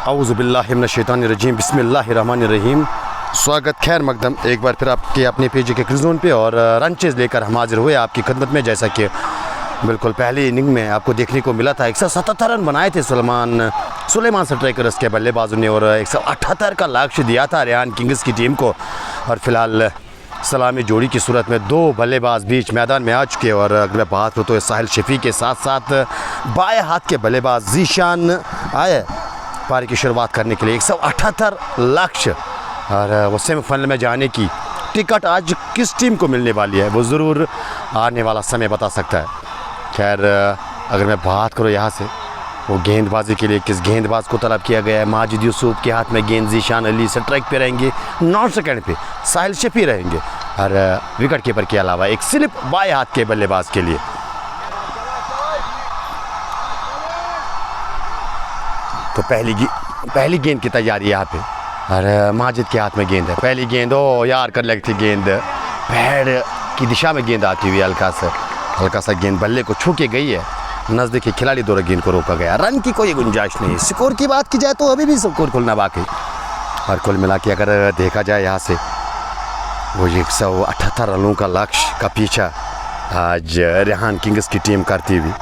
औज़ुबिल्लाहिमिनश्शैतानिर्रजीम बिस्मिल्लाहिर्रहमानिर्रहीम। स्वागत खैर मकदम एक बार फिर आपके अपने पेज के क्रिज़ोन पे और रनचेज़ लेकर हम हाजिर हुए आपकी खिदमत में। जैसा कि बिल्कुल पहली इनिंग में आपको देखने को मिला था 177 रन बनाए थे सुलेमान स्ट्राइकर्स के बल्लेबाजों ने और 178 का लक्ष्य दिया था रेहान किंग्स की टीम को। और फिलहाल सलामी जोड़ी की सूरत में दो बल्लेबाज बीच मैदान में आ चुके और अगर मैं बात करूँ तो साहिल शफी के साथ साथ बाएं हाथ के बल्लेबाज ज़ीशान आए पारी की शुरुआत करने के लिए। 178 लक्ष्य और वो सेमीफाइनल में जाने की टिकट आज किस टीम को मिलने वाली है वो ज़रूर आने वाला समय बता सकता है। खैर अगर मैं बात करूँ यहाँ से वो गेंदबाजी के लिए किस गेंदबाज को तलब किया गया है। माजिद यूसुफ के हाथ में गेंद, ज़ीशान अली स्ट्राइक पे रहेंगे, नॉन सेकंड पे साहिल शफी रहेंगे और विकेट कीपर के अलावा एक स्लिप बाएं हाथ के बल्लेबाज के लिए। तो पहली गेंद की तैयारी यहाँ पे और माजिद के हाथ में गेंद है। पहली गेंद ओ यार कर लगती गेंद पैर की दिशा में गेंद आती हुई हल्का सा गेंद बल्ले को छू के गई है। नज़दीकी खिलाड़ी द्वारा गेंद को रोका गया। रन की कोई गुंजाइश नहीं। स्कोर की बात की जाए तो अभी भी स्कोर खुलना बाकी। और कुल मिला के अगर देखा जाए यहाँ से वो 178 रनों का लक्ष्य का पीछा आज रेहान किंग्स की टीम करती हुई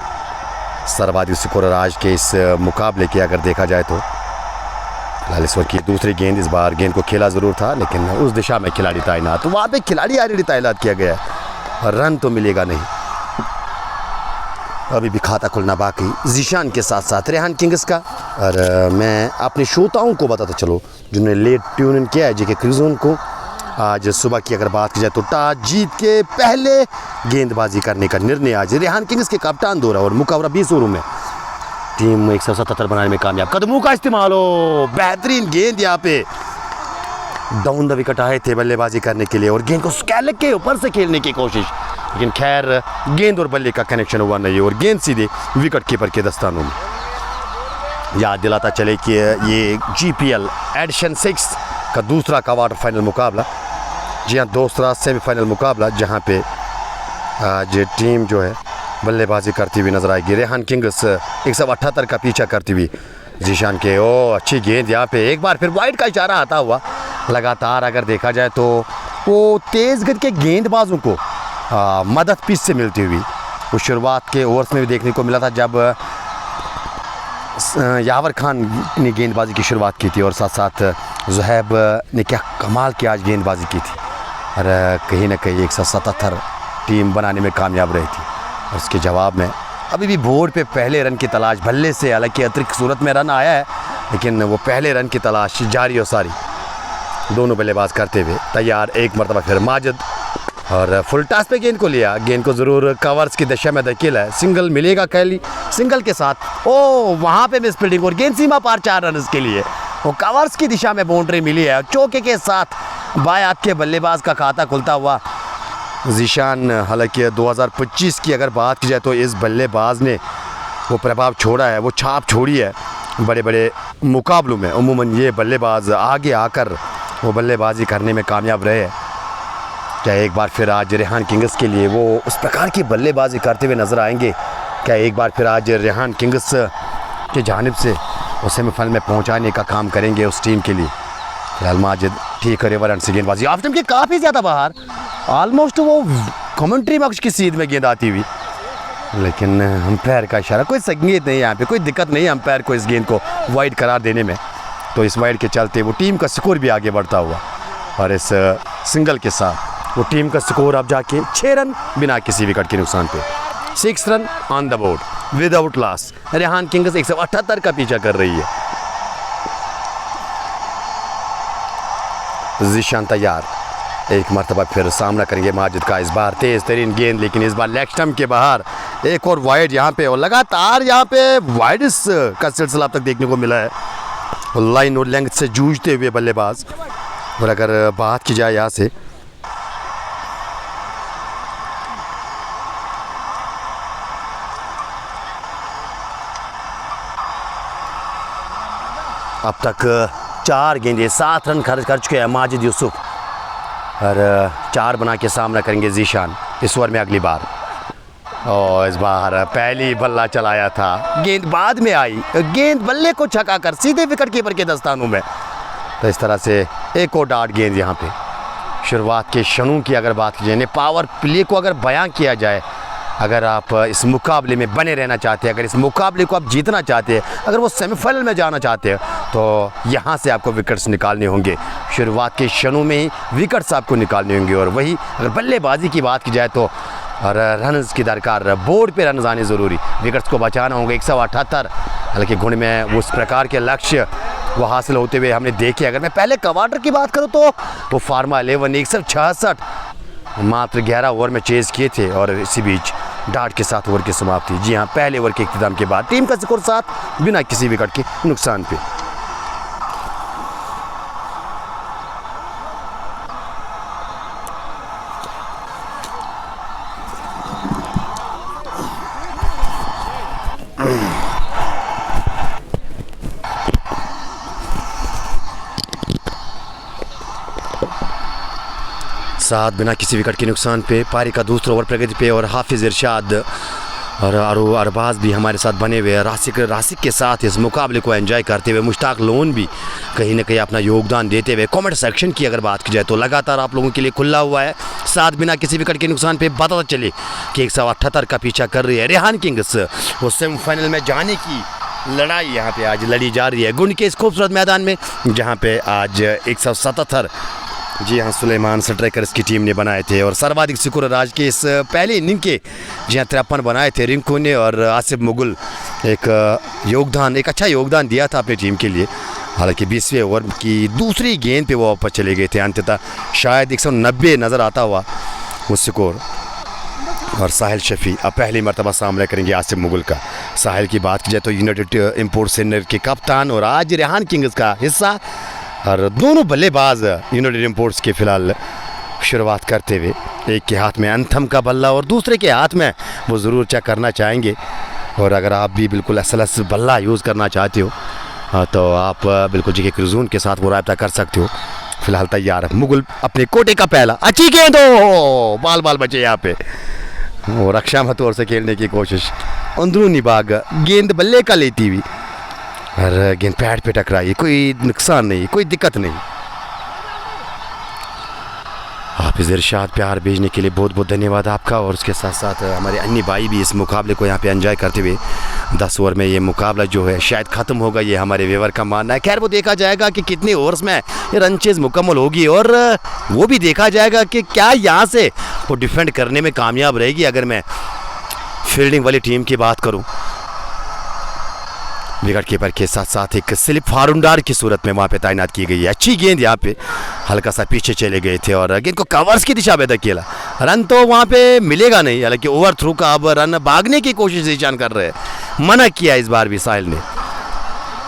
सर्वाधिक स्कोरर आज के इस मुकाबले की अगर देखा जाए तो फिलहाल इस वक्त की दूसरी गेंद। इस बार गेंद को खेला ज़रूर था लेकिन उस दिशा में खिलाड़ी तैनात, वहाँ पे खिलाड़ी ऑलरेडी तैनात किया गया है और रन तो मिलेगा नहीं। अभी भी खाता खुलना बाकी ज़ीशान के साथ साथ रेहान किंग्स का। और मैं अपने श्रोताओं को बताता चलो जिन्होंने लेट ट्यून इन किया है जेके क्रिज़ोन को, आज सुबह की अगर बात की जाए तो टॉस जीत के पहले गेंदबाजी करने का निर्णय आज रेहान किंग्स के कप्तान दौरा और मुकाबला 20 ओवरों में टीम 177 बनाने में कामयाब। कदमों का इस्तेमाल हो, बेहतरीन गेंद यहाँ पे डाउन द विकेट आए थे बल्लेबाजी करने के लिए और गेंद को स्कैलक के ऊपर से खेलने की कोशिश, लेकिन खैर गेंद और बल्ले का कनेक्शन हुआ नहीं और गेंद सीधे विकेट कीपर के दस्तानों में। याद दिलाता चले कि ये GPL एडिशन 6 का दूसरा क्वार्टर फाइनल मुकाबला, जी हाँ दूसरा सेमीफाइनल मुकाबला, जहाँ पे आज टीम जो है बल्लेबाजी करती हुई नजर आएगी। रेहान किंग्स 178 का पीछा करती हुई ज़ीशान के। ओ अच्छी गेंद यहाँ पे एक बार फिर वाइड का इशारा आता हुआ। लगातार अगर देखा जाए तो वो तेज़ गति के गेंदबाजों को मदद पीस से मिलती हुई वो शुरुआत के ओवर्स में भी देखने को मिला था जब यावर खान ने गेंदबाजी की शुरुआत की थी और साथ साथ ज़ुहैब ने क्या कमाल की आज गेंदबाजी की थी और कहीं ना कहीं 177 टीम बनाने में कामयाब रही थी। और उसके जवाब में अभी भी बोर्ड पे पहले रन की तलाश भल्ले से, हालांकि अतिरिक्त सूरत में रन आया है लेकिन वो पहले रन की तलाश जारी और सारी दोनों बल्लेबाज करते हुए तैयार। एक मरतबा फिर माजिद और फुल टॉस पे गेंद को लिया, गेंद को ज़रूर कवर्स की दिशा में धकेला है। सिंगल मिलेगा कैली, सिंगल के साथ ओ वहाँ पे मिस फील्डिंग और गेंद सीमा पार 4 रन के लिए वो कवर्स की दिशा में बाउंड्री मिली है। चौके के साथ बाएं हाथ के बल्लेबाज का खाता खुलता हुआ ज़ीशान। हालांकि 2025 की अगर बात की जाए तो इस बल्लेबाज ने वो प्रभाव छोड़ा है, वो छाप छोड़ी है बड़े बड़े मुकाबलों में। उमूमन ये बल्लेबाज आगे आकर वो बल्लेबाजी करने में कामयाब रहे। क्या एक बार फिर आज रेहान किंग्स के लिए वो उस प्रकार की बल्लेबाजी करते हुए नज़र आएंगे? क्या एक बार फिर आज रेहान किंग्स की जानिब से वो सेमीफाइनल में पहुंचाने का काम करेंगे उस टीम के लिए? फिलहाल माजिद ठीक है रन से गेंदबाजी ऑफ टाइम के काफ़ी ज़्यादा बाहर, ऑलमोस्ट वो कमेंट्री बॉक्स की सीध में गेंद आती हुई, लेकिन अंपायर का इशारा, कोई संगीत नहीं यहाँ पे, कोई दिक्कत नहीं है अंपायर को इस गेंद को वाइड करार देने में। तो इस वाइड के चलते वो टीम का स्कोर भी आगे बढ़ता हुआ और इस सिंगल के साथ वो टीम का स्कोर अब जाके 6 रन बिना किसी विकेट के नुकसान पे 6 run on the board without loss. Rehan Kings 178 का पीछा कर रही है। ज़ीशान तैयार, एक मरतबा फिर सामना करेंगे माजिद का। इस बार तेज़ तरीन गेंद लेकिन इस बार लेग स्टंप के बाहर एक और वाइड यहाँ पे और लगातार यहाँ पे वाइड का सिलसिला अब तक देखने को मिला है। लाइन और लेंथ से जूझते हुए बल्लेबाज। और अगर बात की जाए यहाँ से अब तक 4 गेंदें 7 रन खर्च कर चुके हैं माजिद यूसुफ और 4 बना के सामना करेंगे ज़ीशान इस ओवर में अगली बार। और इस बार पहली बल्ला चलाया था, गेंद बाद में आई, गेंद बल्ले को छका कर सीधे विकेट कीपर के दस्तानों में। तो इस तरह से एक और डार्ट गेंद यहाँ पे। शुरुआत के क्षणों की अगर बात की जाए, पावर प्ले को अगर बयां किया जाए, अगर आप इस मुकाबले में बने रहना चाहते हैं, अगर इस मुकाबले को आप जीतना चाहते हैं, अगर वो सेमीफाइनल में जाना चाहते हैं, तो यहाँ से आपको विकेट्स निकालने होंगे। शुरुआत के क्षणों में ही विकेट्स आपको निकालने होंगे। और वही अगर बल्लेबाजी की बात की जाए तो और रन्स की दरकार, बोर्ड पे रन आने ज़रूरी, विकेट्स को बचाना होगा। 178 हालांकि घुंड में उस प्रकार के लक्ष्य वो हासिल होते हुए हमने देखे। अगर मैं पहले क्वार्टर की बात करूँ तो वो फार्मा 11 166 मात्र 11 ओवर में चेज़ किए थे और इसी बीच डार्ट के साथ ओवर की समाप्ति। जी हाँ, पहले ओवर के इख्तिताम के बाद टीम का स्कोर 7 बिना किसी विकेट के नुकसान पे। साथ बिना किसी विकेट के नुकसान पे। पारी का दूसरा ओवर प्रगति पे और हाफिज़ इरशाद और अरबाज भी हमारे साथ बने हुए हैं। रासिक के साथ इस मुकाबले को एंजॉय करते हुए मुश्ताक लोन भी कहीं ना कहीं अपना योगदान देते हुए। कमेंट सेक्शन की अगर बात की जाए तो लगातार आप लोगों के लिए खुला हुआ है। साथ बिना किसी विकेट के नुकसान पे पता चले कि 178 का पीछा कर रही है रेहान किंग्स। वो सेमीफाइनल में जाने की लड़ाई यहाँ पे आज लड़ी जा रही है गुंड के इस खूबसूरत मैदान में, जहाँ पे आज 177 जी हाँ सुलेमान स्ट्राइकर्स की टीम ने बनाए थे। और सर्वाधिक स्कोर राज के इस पहले इनिंग के जी हाँ 53 बनाए थे रिंकू ने। और आसिफ मुगल एक अच्छा योगदान दिया था अपनी टीम के लिए। हालांकि 20वें ओवर की दूसरी गेंद पे वो वापस चले गए थे। अंततः शायद 190 नज़र आता हुआ वो स्कोर। और साहिल शफी अब पहली मरतबा सामना करेंगे आसिफ मुगल का। साहिल की बात की जाए तो यूनाइटेड इम्पोर्ट्स के कप्तान और आज रेहान किंग्स का हिस्सा। और दोनों बल्लेबाज यूनाइटेड इम्पोर्ट्स के फिलहाल शुरुआत करते हुए, एक के हाथ में अंथम का बल्ला और दूसरे के हाथ में वो ज़रूर चेक करना चाहेंगे। और अगर आप भी बिल्कुल SLS बल्ला यूज़ करना चाहते हो तो आप बिल्कुल जी के क्रूजून के साथ वो रायता कर सकते हो। फिलहाल तैयार मुगल अपने कोटे का पहला अच्छी गेंद हो, बाल बचे यहाँ पे। वो रक्षा मतौर से खेलने की कोशिश, अंदरूनी भाग गेंद बल्ले का लेती हुई और गेंद पैड पे टकराई, कोई नुकसान नहीं, कोई दिक्कत नहीं। हाफिज़ इरशाद प्यार भेजने के लिए बहुत बहुत धन्यवाद आपका। और उसके साथ साथ हमारे अन्य भाई भी इस मुकाबले को यहाँ पे एंजॉय करते हुए 10 ओवर में ये मुकाबला जो है शायद ख़त्म होगा, ये हमारे व्यूअर का मानना है। खैर वो देखा जाएगा कि कितने ओवर्स में ये रन चेज़ मुकम्मल होगी और वो भी देखा जाएगा कि क्या यहाँ से वो डिफेंड करने में कामयाब रहेगी। अगर मैं फील्डिंग वाली टीम की बात करूँ, विकेट कीपर के साथ साथ एक स्लिप फारुंडार की सूरत में वहाँ पे तैनात की गई है। अच्छी गेंद यहाँ पे हल्का सा पीछे चले गए थे और गेंद को कवर्स की दिशा में धकेला। रन तो वहाँ पे मिलेगा नहीं, हालांकि ओवर थ्रू का अब रन भागने की कोशिश ईशान कर रहे हैं, मना किया इस बार भी साहिल ने।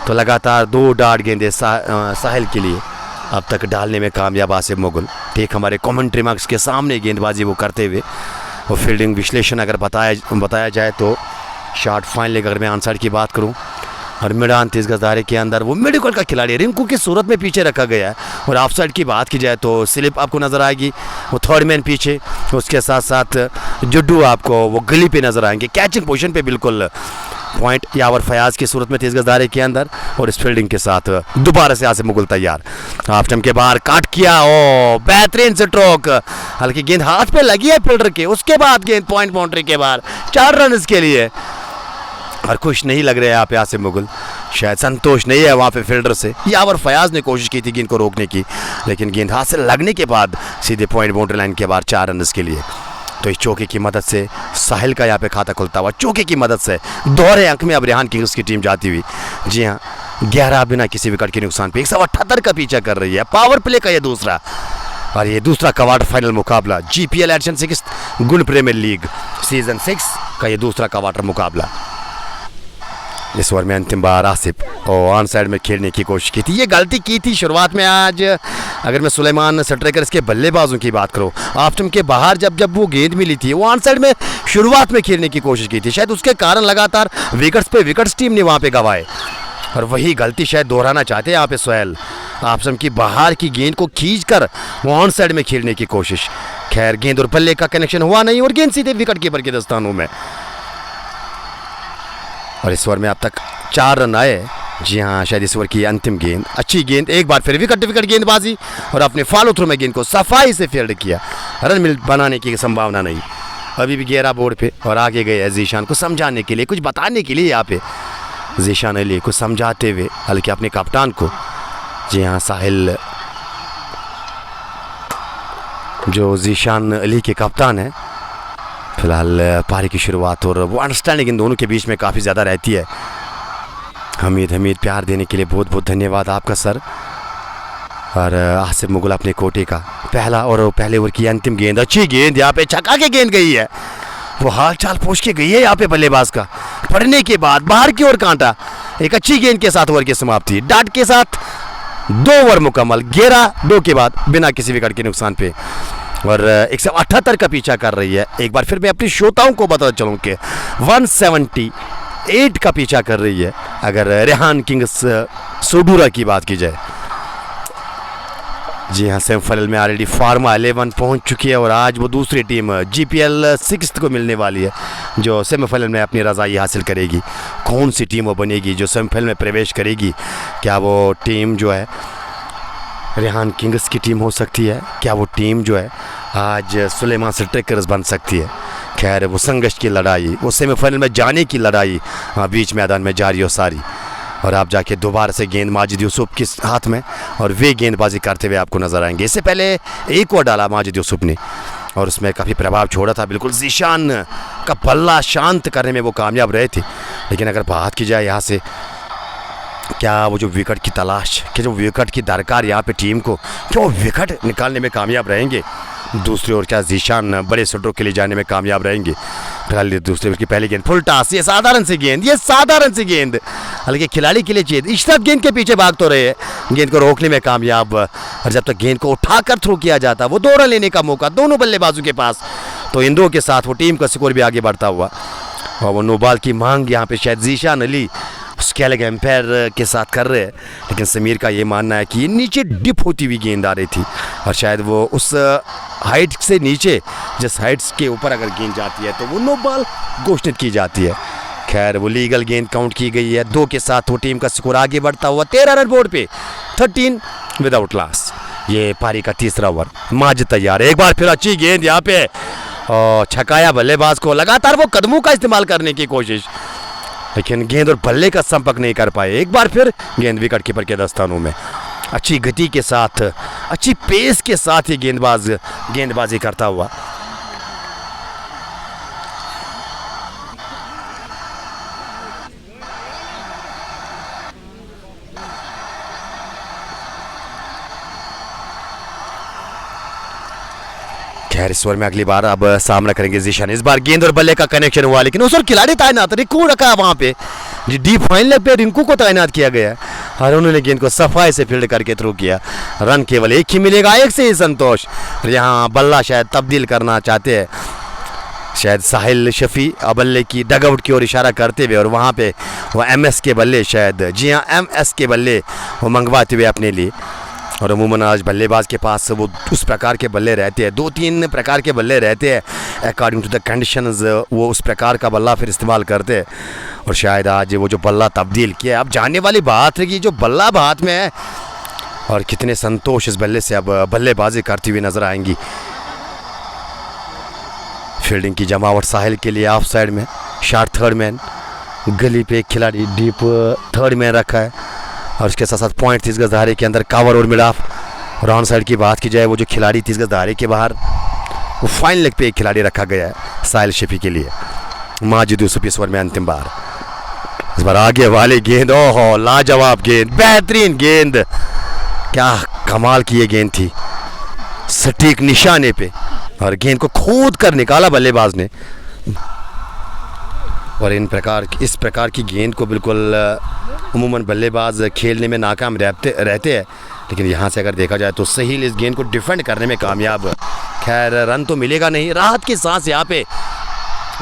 तो लगातार 2 डार्ट गेंदे साहिल के लिए अब तक डालने में कामयाब आसिफ मुगल। ठीक हमारे कमेंट्री मार्क्स के सामने गेंदबाजी वो करते हुए। वो फील्डिंग विश्लेषण अगर बताया जाए तो शॉट फाइनल अगर मैं आंसर की बात करूँ और मैदान 30 गज दायरे के अंदर वो मेडिकल का खिलाड़ी रिंकू की सूरत में पीछे रखा गया है। और ऑफ साइड की बात की जाए तो स्लिप आपको नज़र आएगी, वो थर्ड मैन पीछे, उसके साथ साथ जुड्डू आपको वो गली पे नज़र आएंगे। कैचिंग पोजीशन पे बिल्कुल पॉइंट यावर फयाज की सूरत में 30 गज दायरे के अंदर। और इस फील्डिंग के साथ दोबारा से आसिफ मुगल तैयार, हाफ स्टंप के बाहर काट किया, ओ बेहतरीन स्ट्रोक। हल्की गेंद हाथ पे लगी है फील्डर के, उसके बाद गेंद पॉइंट बाउंड्री के बाहर 4 रन के लिए। और खुश नहीं लग रहे हैं यहाँ पे आसिफ मुगल, शायद संतोष नहीं है वहाँ पे फील्डर से। यावर फयाज ने कोशिश की थी गेंद को रोकने की, लेकिन गेंद हाथ से लगने के बाद सीधे पॉइंट बाउंड्री लाइन के बाहर 4 रन के लिए। तो इस चौके की मदद से साहिल का यहाँ पे खाता खुलता हुआ, चौके की मदद से दोहरे अंक में अब रेहान किंग्स की टीम जाती हुई। जी हाँ 11 बिना किसी विकेट के नुकसान पे 178 का पीछा कर रही है। पावर प्ले का ये दूसरा और ये दूसरा क्वार्टर फाइनल मुकाबला GPL एडिशन 6 गुंड प्रीमियर लीग सीजन 6 का ये दूसरा क्वार्टर मुकाबला। इस ओवर में अंतिम बार आसिफ और ऑन साइड में खेलने की कोशिश की थी, ये गलती की थी शुरुआत में। आज अगर मैं सुलेमान स्ट्राइकर्स के बल्लेबाजों की बात करूँ, ऑफ स्टंप के बाहर जब वो गेंद मिली थी वो ऑन साइड में शुरुआत में खेलने की कोशिश की थी, शायद उसके कारण लगातार विकेट्स पे विकेट्स टीम ने वहाँ पे गंवाए। और वही गलती शायद दोहराना चाहते हैं यहाँ पे सोहेल, ऑफ स्टंप की बाहर की गेंद को खींच कर वो ऑन साइड में खेलने की कोशिश। खैर गेंद और बल्ले का कनेक्शन हुआ नहीं और गेंद सीधे विकेट कीपर के दस्तानों में। और इस ओवर में अब तक 4 रन आए। जी हाँ, शायद इस ओवर की अंतिम गेंद। अच्छी गेंद, एक बार फिर विकेट विकेट गेंदबाजी और अपने फॉलो थ्रू में गेंद को सफाई से फील्ड किया। रन मिल बनाने की संभावना नहीं। अभी भी घेरा बोर्ड पे और आगे गए जीशान को समझाने के लिए, कुछ बताने के लिए। यहाँ पे जीशान अली को समझाते हुए, हल्के अपने कप्तान को। जी हाँ, साहिल जो जीशान अली के कप्तान है, फिलहाल पारी की शुरुआत और वो अंडरस्टैंडिंग इन दोनों के बीच में काफ़ी ज़्यादा रहती है। हमीद प्यार देने के लिए बहुत बहुत धन्यवाद आपका सर। और आसिफ मुगल अपने कोटे का पहले ओवर की अंतिम गेंद। अच्छी गेंद, यहाँ पे छक्का के गेंद गई है। वो हाल चाल पूछ के गई है यहाँ पे बल्लेबाज का। पढ़ने के बाद बाहर की ओर कांटा। एक अच्छी गेंद के साथ ओवर की समाप्ति। डाट के साथ 2 ओवर मुकम्मल, 11-2 के बाद बिना किसी विकेट के नुकसान पे। और 178 का पीछा कर रही है। एक बार फिर मैं अपनी श्रोताओं को बता चलूँ कि 178 का पीछा कर रही है अगर रेहान किंग्स सोडूरा की बात की जाए। जी हाँ, सेमीफाइनल में ऑलरेडी फार्मा 11 पहुंच चुकी है और आज वो दूसरी टीम GPL 6 को मिलने वाली है जो सेमीफाइनल में अपनी रज़ाई हासिल करेगी। कौन सी टीम वो बनेगी जो सेमीफाइनल में प्रवेश करेगी? क्या वो टीम जो है रेहान किंग्स की टीम हो सकती है? क्या वो टीम जो है आज सुलेमान स्ट्राइकर्स बन सकती है? खैर, वो संघर्ष की लड़ाई, वो सेमीफाइनल में जाने की लड़ाई बीच मैदान में जारी और सारी। और आप जाके दोबारा से गेंद माजिद यूसुफ के हाथ में और वे गेंदबाजी करते हुए आपको नजर आएंगे। इससे पहले एक ओवर डाला माजिद यूसुफ ने और उसमें काफ़ी प्रभाव छोड़ा था। बिल्कुल जीशान का बल्ला शांत करने में वो कामयाब रहे थे। लेकिन अगर बात की जाए यहाँ से, क्या वो जो विकेट की तलाश, कि जो विकेट की दरकार यहाँ पे टीम को, क्या वो विकेट निकालने में कामयाब रहेंगे? दूसरी ओर क्या जीशान बड़े स्ट्रोक के लिए जाने में कामयाब रहेंगे? फिलहाल दूसरे ओवर की पहली गेंद फुल टॉस। ये साधारण सी गेंद हल्के खिलाड़ी के लिए चाहिए। इशरत गेंद के पीछे भाग तो रहे हैं, गेंद को रोकने में कामयाब। और जब तक गेंद को उठाकर थ्रो किया जाता, वो 2 रन लेने का मौका दोनों बल्लेबाजों के पास, तो इन 2 के साथ वो टीम का स्कोर भी आगे बढ़ता हुआ। और वो नो बॉल की मांग यहाँ पे शायद जीशान अली उसके अलग एम्पायर के साथ कर रहे हैं। लेकिन समीर का ये मानना है कि ये नीचे डिप होती हुई गेंद आ रही थी और शायद वो उस हाइट से नीचे, जिस हाइट्स के ऊपर अगर गेंद जाती है तो वो नो बॉल घोषित की जाती है। खैर, वो लीगल गेंद काउंट की गई है। 2 के साथ वो टीम का स्कोर आगे बढ़ता हुआ 13 रन बोर्ड पे, 13 विदाउट लॉस। ये पारी का तीसरा ओवर। माजिद तैयार है। एक बार फिर अच्छी गेंद यहाँ पे और छकाया बल्लेबाज को। लगातार वो कदमों का इस्तेमाल करने की कोशिश, लेकिन गेंद और बल्ले का संपर्क नहीं कर पाए। एक बार फिर गेंद विकेट कीपर के दस्तानों में। अच्छी गति के साथ, अच्छी पेस के साथ ये गेंदबाजी करता हुआ। खैर, इस ओवर में अगली बार अब सामना करेंगे जीशान। इस बार गेंद और बल्ले का कनेक्शन हुआ, लेकिन उस ओर खिलाड़ी तैनात, रिंकू रखा वहां पे। जी डीप फाइनल पे रिंकू को तैनात किया गया है और उन्होंने गेंद को सफाई से फील्ड करके थ्रो किया। रन केवल एक ही मिलेगा, एक से ही संतोष। यहाँ बल्ला शायद तब्दील करना चाहते हैं, शायद साहिल शफी बल्ले की डगआउट की ओर इशारा करते हुए, और वहाँ पे वो MS के बल्ले, शायद जी हाँ MS के बल्ले वो मंगवाते हुए अपने लिए। और अमूमन आज बल्लेबाज के पास वो उस प्रकार के बल्ले रहते हैं, 2-3 प्रकार के बल्ले रहते हैं अकॉर्डिंग टू द कंडीशंस। वो उस प्रकार का बल्ला फिर इस्तेमाल करते हैं और शायद आज वो जो बल्ला तब्दील किया। अब जानने वाली बात है कि जो बल्ला हाथ में है और कितने संतोष इस बल्ले से अब बल्लेबाजी करती हुई नजर आएंगी। फील्डिंग की जमावट साहिल के लिए ऑफ साइड में, शॉर्ट थर्ड मैन, गली पे एक खिलाड़ी डीप थर्ड मैन रखा है और उसके साथ साथ पॉइंट 30 गज दायरे के अंदर कवर और मिड ऑफ। और ऑन साइड की बात की जाए, वो जो खिलाड़ी 30 गज दायरे के बाहर, वो फाइन लेग पे एक खिलाड़ी रखा गया है साहिल शफी के लिए। माजिद यूसुफ इस ओवर में अंतिम बार। इस बार आगे वाली गेंद, ओहो लाजवाब गेंद, बेहतरीन गेंद, क्या कमाल की ये गेंद थी, सटीक निशाने पे और गेंद को खोद कर निकाला बल्लेबाज ने। और इस प्रकार की गेंद को बिल्कुल अमूमन बल्लेबाज खेलने में नाकाम रहते हैं, लेकिन यहाँ से अगर देखा जाए तो सही इस गेंद को डिफेंड करने में कामयाब। खैर, रन तो मिलेगा नहीं। राहत की सांस यहाँ पे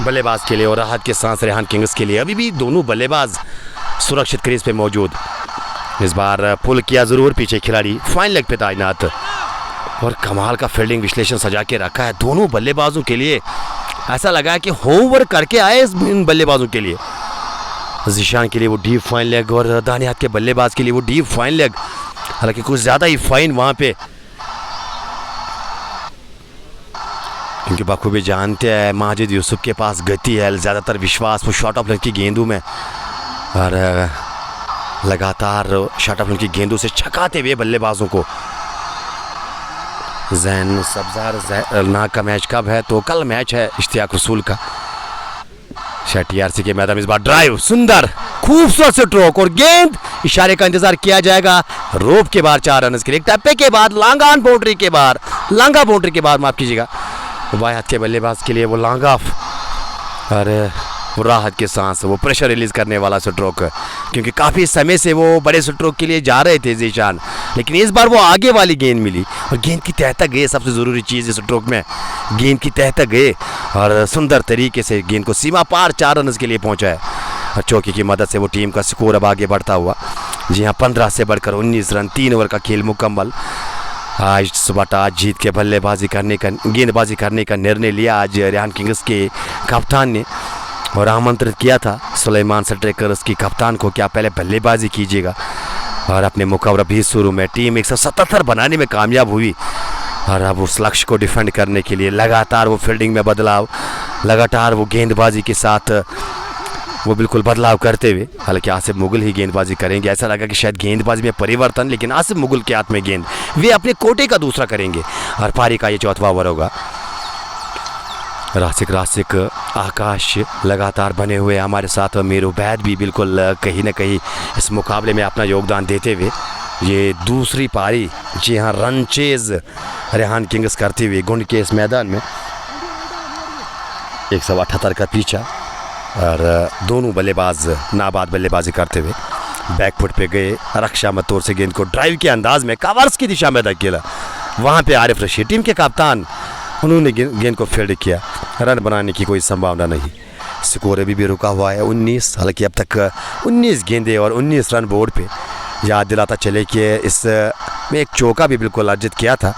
बल्लेबाज के लिए और राहत की सांस रेहान किंग्स के लिए। अभी भी दोनों बल्लेबाज सुरक्षित क्रीज पे मौजूद। इस बार पुल किया ज़रूर, पीछे खिलाड़ी फाइन लेग पे तैनात। और कमाल का फील्डिंग विश्लेषण सजा के रखा है दोनों बल्लेबाजों के लिए। ऐसा लगा है कि होमवर्क करके आए इन बल्लेबाजों के लिए। ज़ीशान के लिए वो डीप फाइन लेग और दाहिने हाथ के बल्लेबाज के लिए वो डीप फाइन लेग, हालांकि कुछ ज़्यादा ही फाइन वहाँ पे, क्योंकि बखूबी जानते हैं माजिद यूसुफ के पास गति है, ज़्यादातर विश्वास वो शॉर्ट ऑफ लेंथ की गेंदों में, और लगातार शॉर्ट ऑफ लेंथ की गेंदों से छकाते हुए बल्लेबाजों को। जैन सब्ज़ार नाग का मैच कब है? तो कल मैच है इश्तियाक रसूल का। टीआरसी के मैदान में इस बार ड्राइव, सुंदर खूबसूरत स्ट्रोक और गेंद, इशारे का इंतजार किया जाएगा। रोप के बाहर 4 रन के लिए, टप्पे के बाद लांगा बाउंड्री के बाहर, लांगा बाउंड्री के बाद माफ कीजिएगा, बाएं हाथ के बल्लेबाज के लिए वो लांगा ऑफ, अरे वो राहत के सांस, वो प्रेशर रिलीज करने वाला स्ट्रोक, क्योंकि काफ़ी समय से वो बड़े स्ट्रोक के लिए जा रहे थे ज़ीशान, लेकिन इस बार वो आगे वाली गेंद मिली और गेंद की तह तक गए। सबसे ज़रूरी चीज़ इस स्ट्रोक में गेंद की तह तक गए और सुंदर तरीके से गेंद को सीमा पार 4 रन के लिए पहुंचा है, और चौके की मदद से वो टीम का स्कोर अब आगे बढ़ता हुआ। जी हाँ, 15 से बढ़कर 19 रन, 3 ओवर का खेल मुकम्मल। आज सुबह टॉस जीत के गेंदबाजी करने का निर्णय लिया आज रेहान किंग्स के कप्तान ने, और आमंत्रित किया था सुलेमान स्ट्राइकर्स की कप्तान को, क्या पहले बल्लेबाजी कीजिएगा। और अपने मुकाबला भी शुरू में टीम 177 बनाने में कामयाब हुई, और अब उस लक्ष्य को डिफेंड करने के लिए लगातार वो फील्डिंग में बदलाव, लगातार वो गेंदबाजी के साथ वो बिल्कुल बदलाव करते हुए, हालांकि आसिफ मुगल ही गेंदबाजी करेंगे। ऐसा लगा कि शायद गेंदबाजी में परिवर्तन, लेकिन आसिफ मुगल के हाथ में गेंद, वे अपने कोटे का दूसरा करेंगे और पारी का ये 4वां ओवर होगा। रासिक आकाश लगातार बने हुए हमारे साथ, मीर उबैद भी बिल्कुल कहीं ना कहीं इस मुकाबले में अपना योगदान देते हुए। ये दूसरी पारी, जी हाँ, रन चेज रेहान किंग्स करते हुए गुंड के इस मैदान में 178 का पीछा, और दोनों बल्लेबाज नाबाद बल्लेबाजी करते हुए बैकफुट पे गए। रक्षा मतौर से गेंद को ड्राइव के अंदाज में कवर्स की दिशा में धकेला, वहाँ पे आरिफ रशीद टीम के कप्तान, उन्होंने गेंद को फील्ड किया। रन बनाने की कोई संभावना नहीं, स्कोर अभी भी रुका हुआ है 19, हालांकि अब तक 19 गेंदें और 19 रन बोर्ड पे। याद दिलाता चले कि इस में एक चौका भी बिल्कुल अर्जित किया था,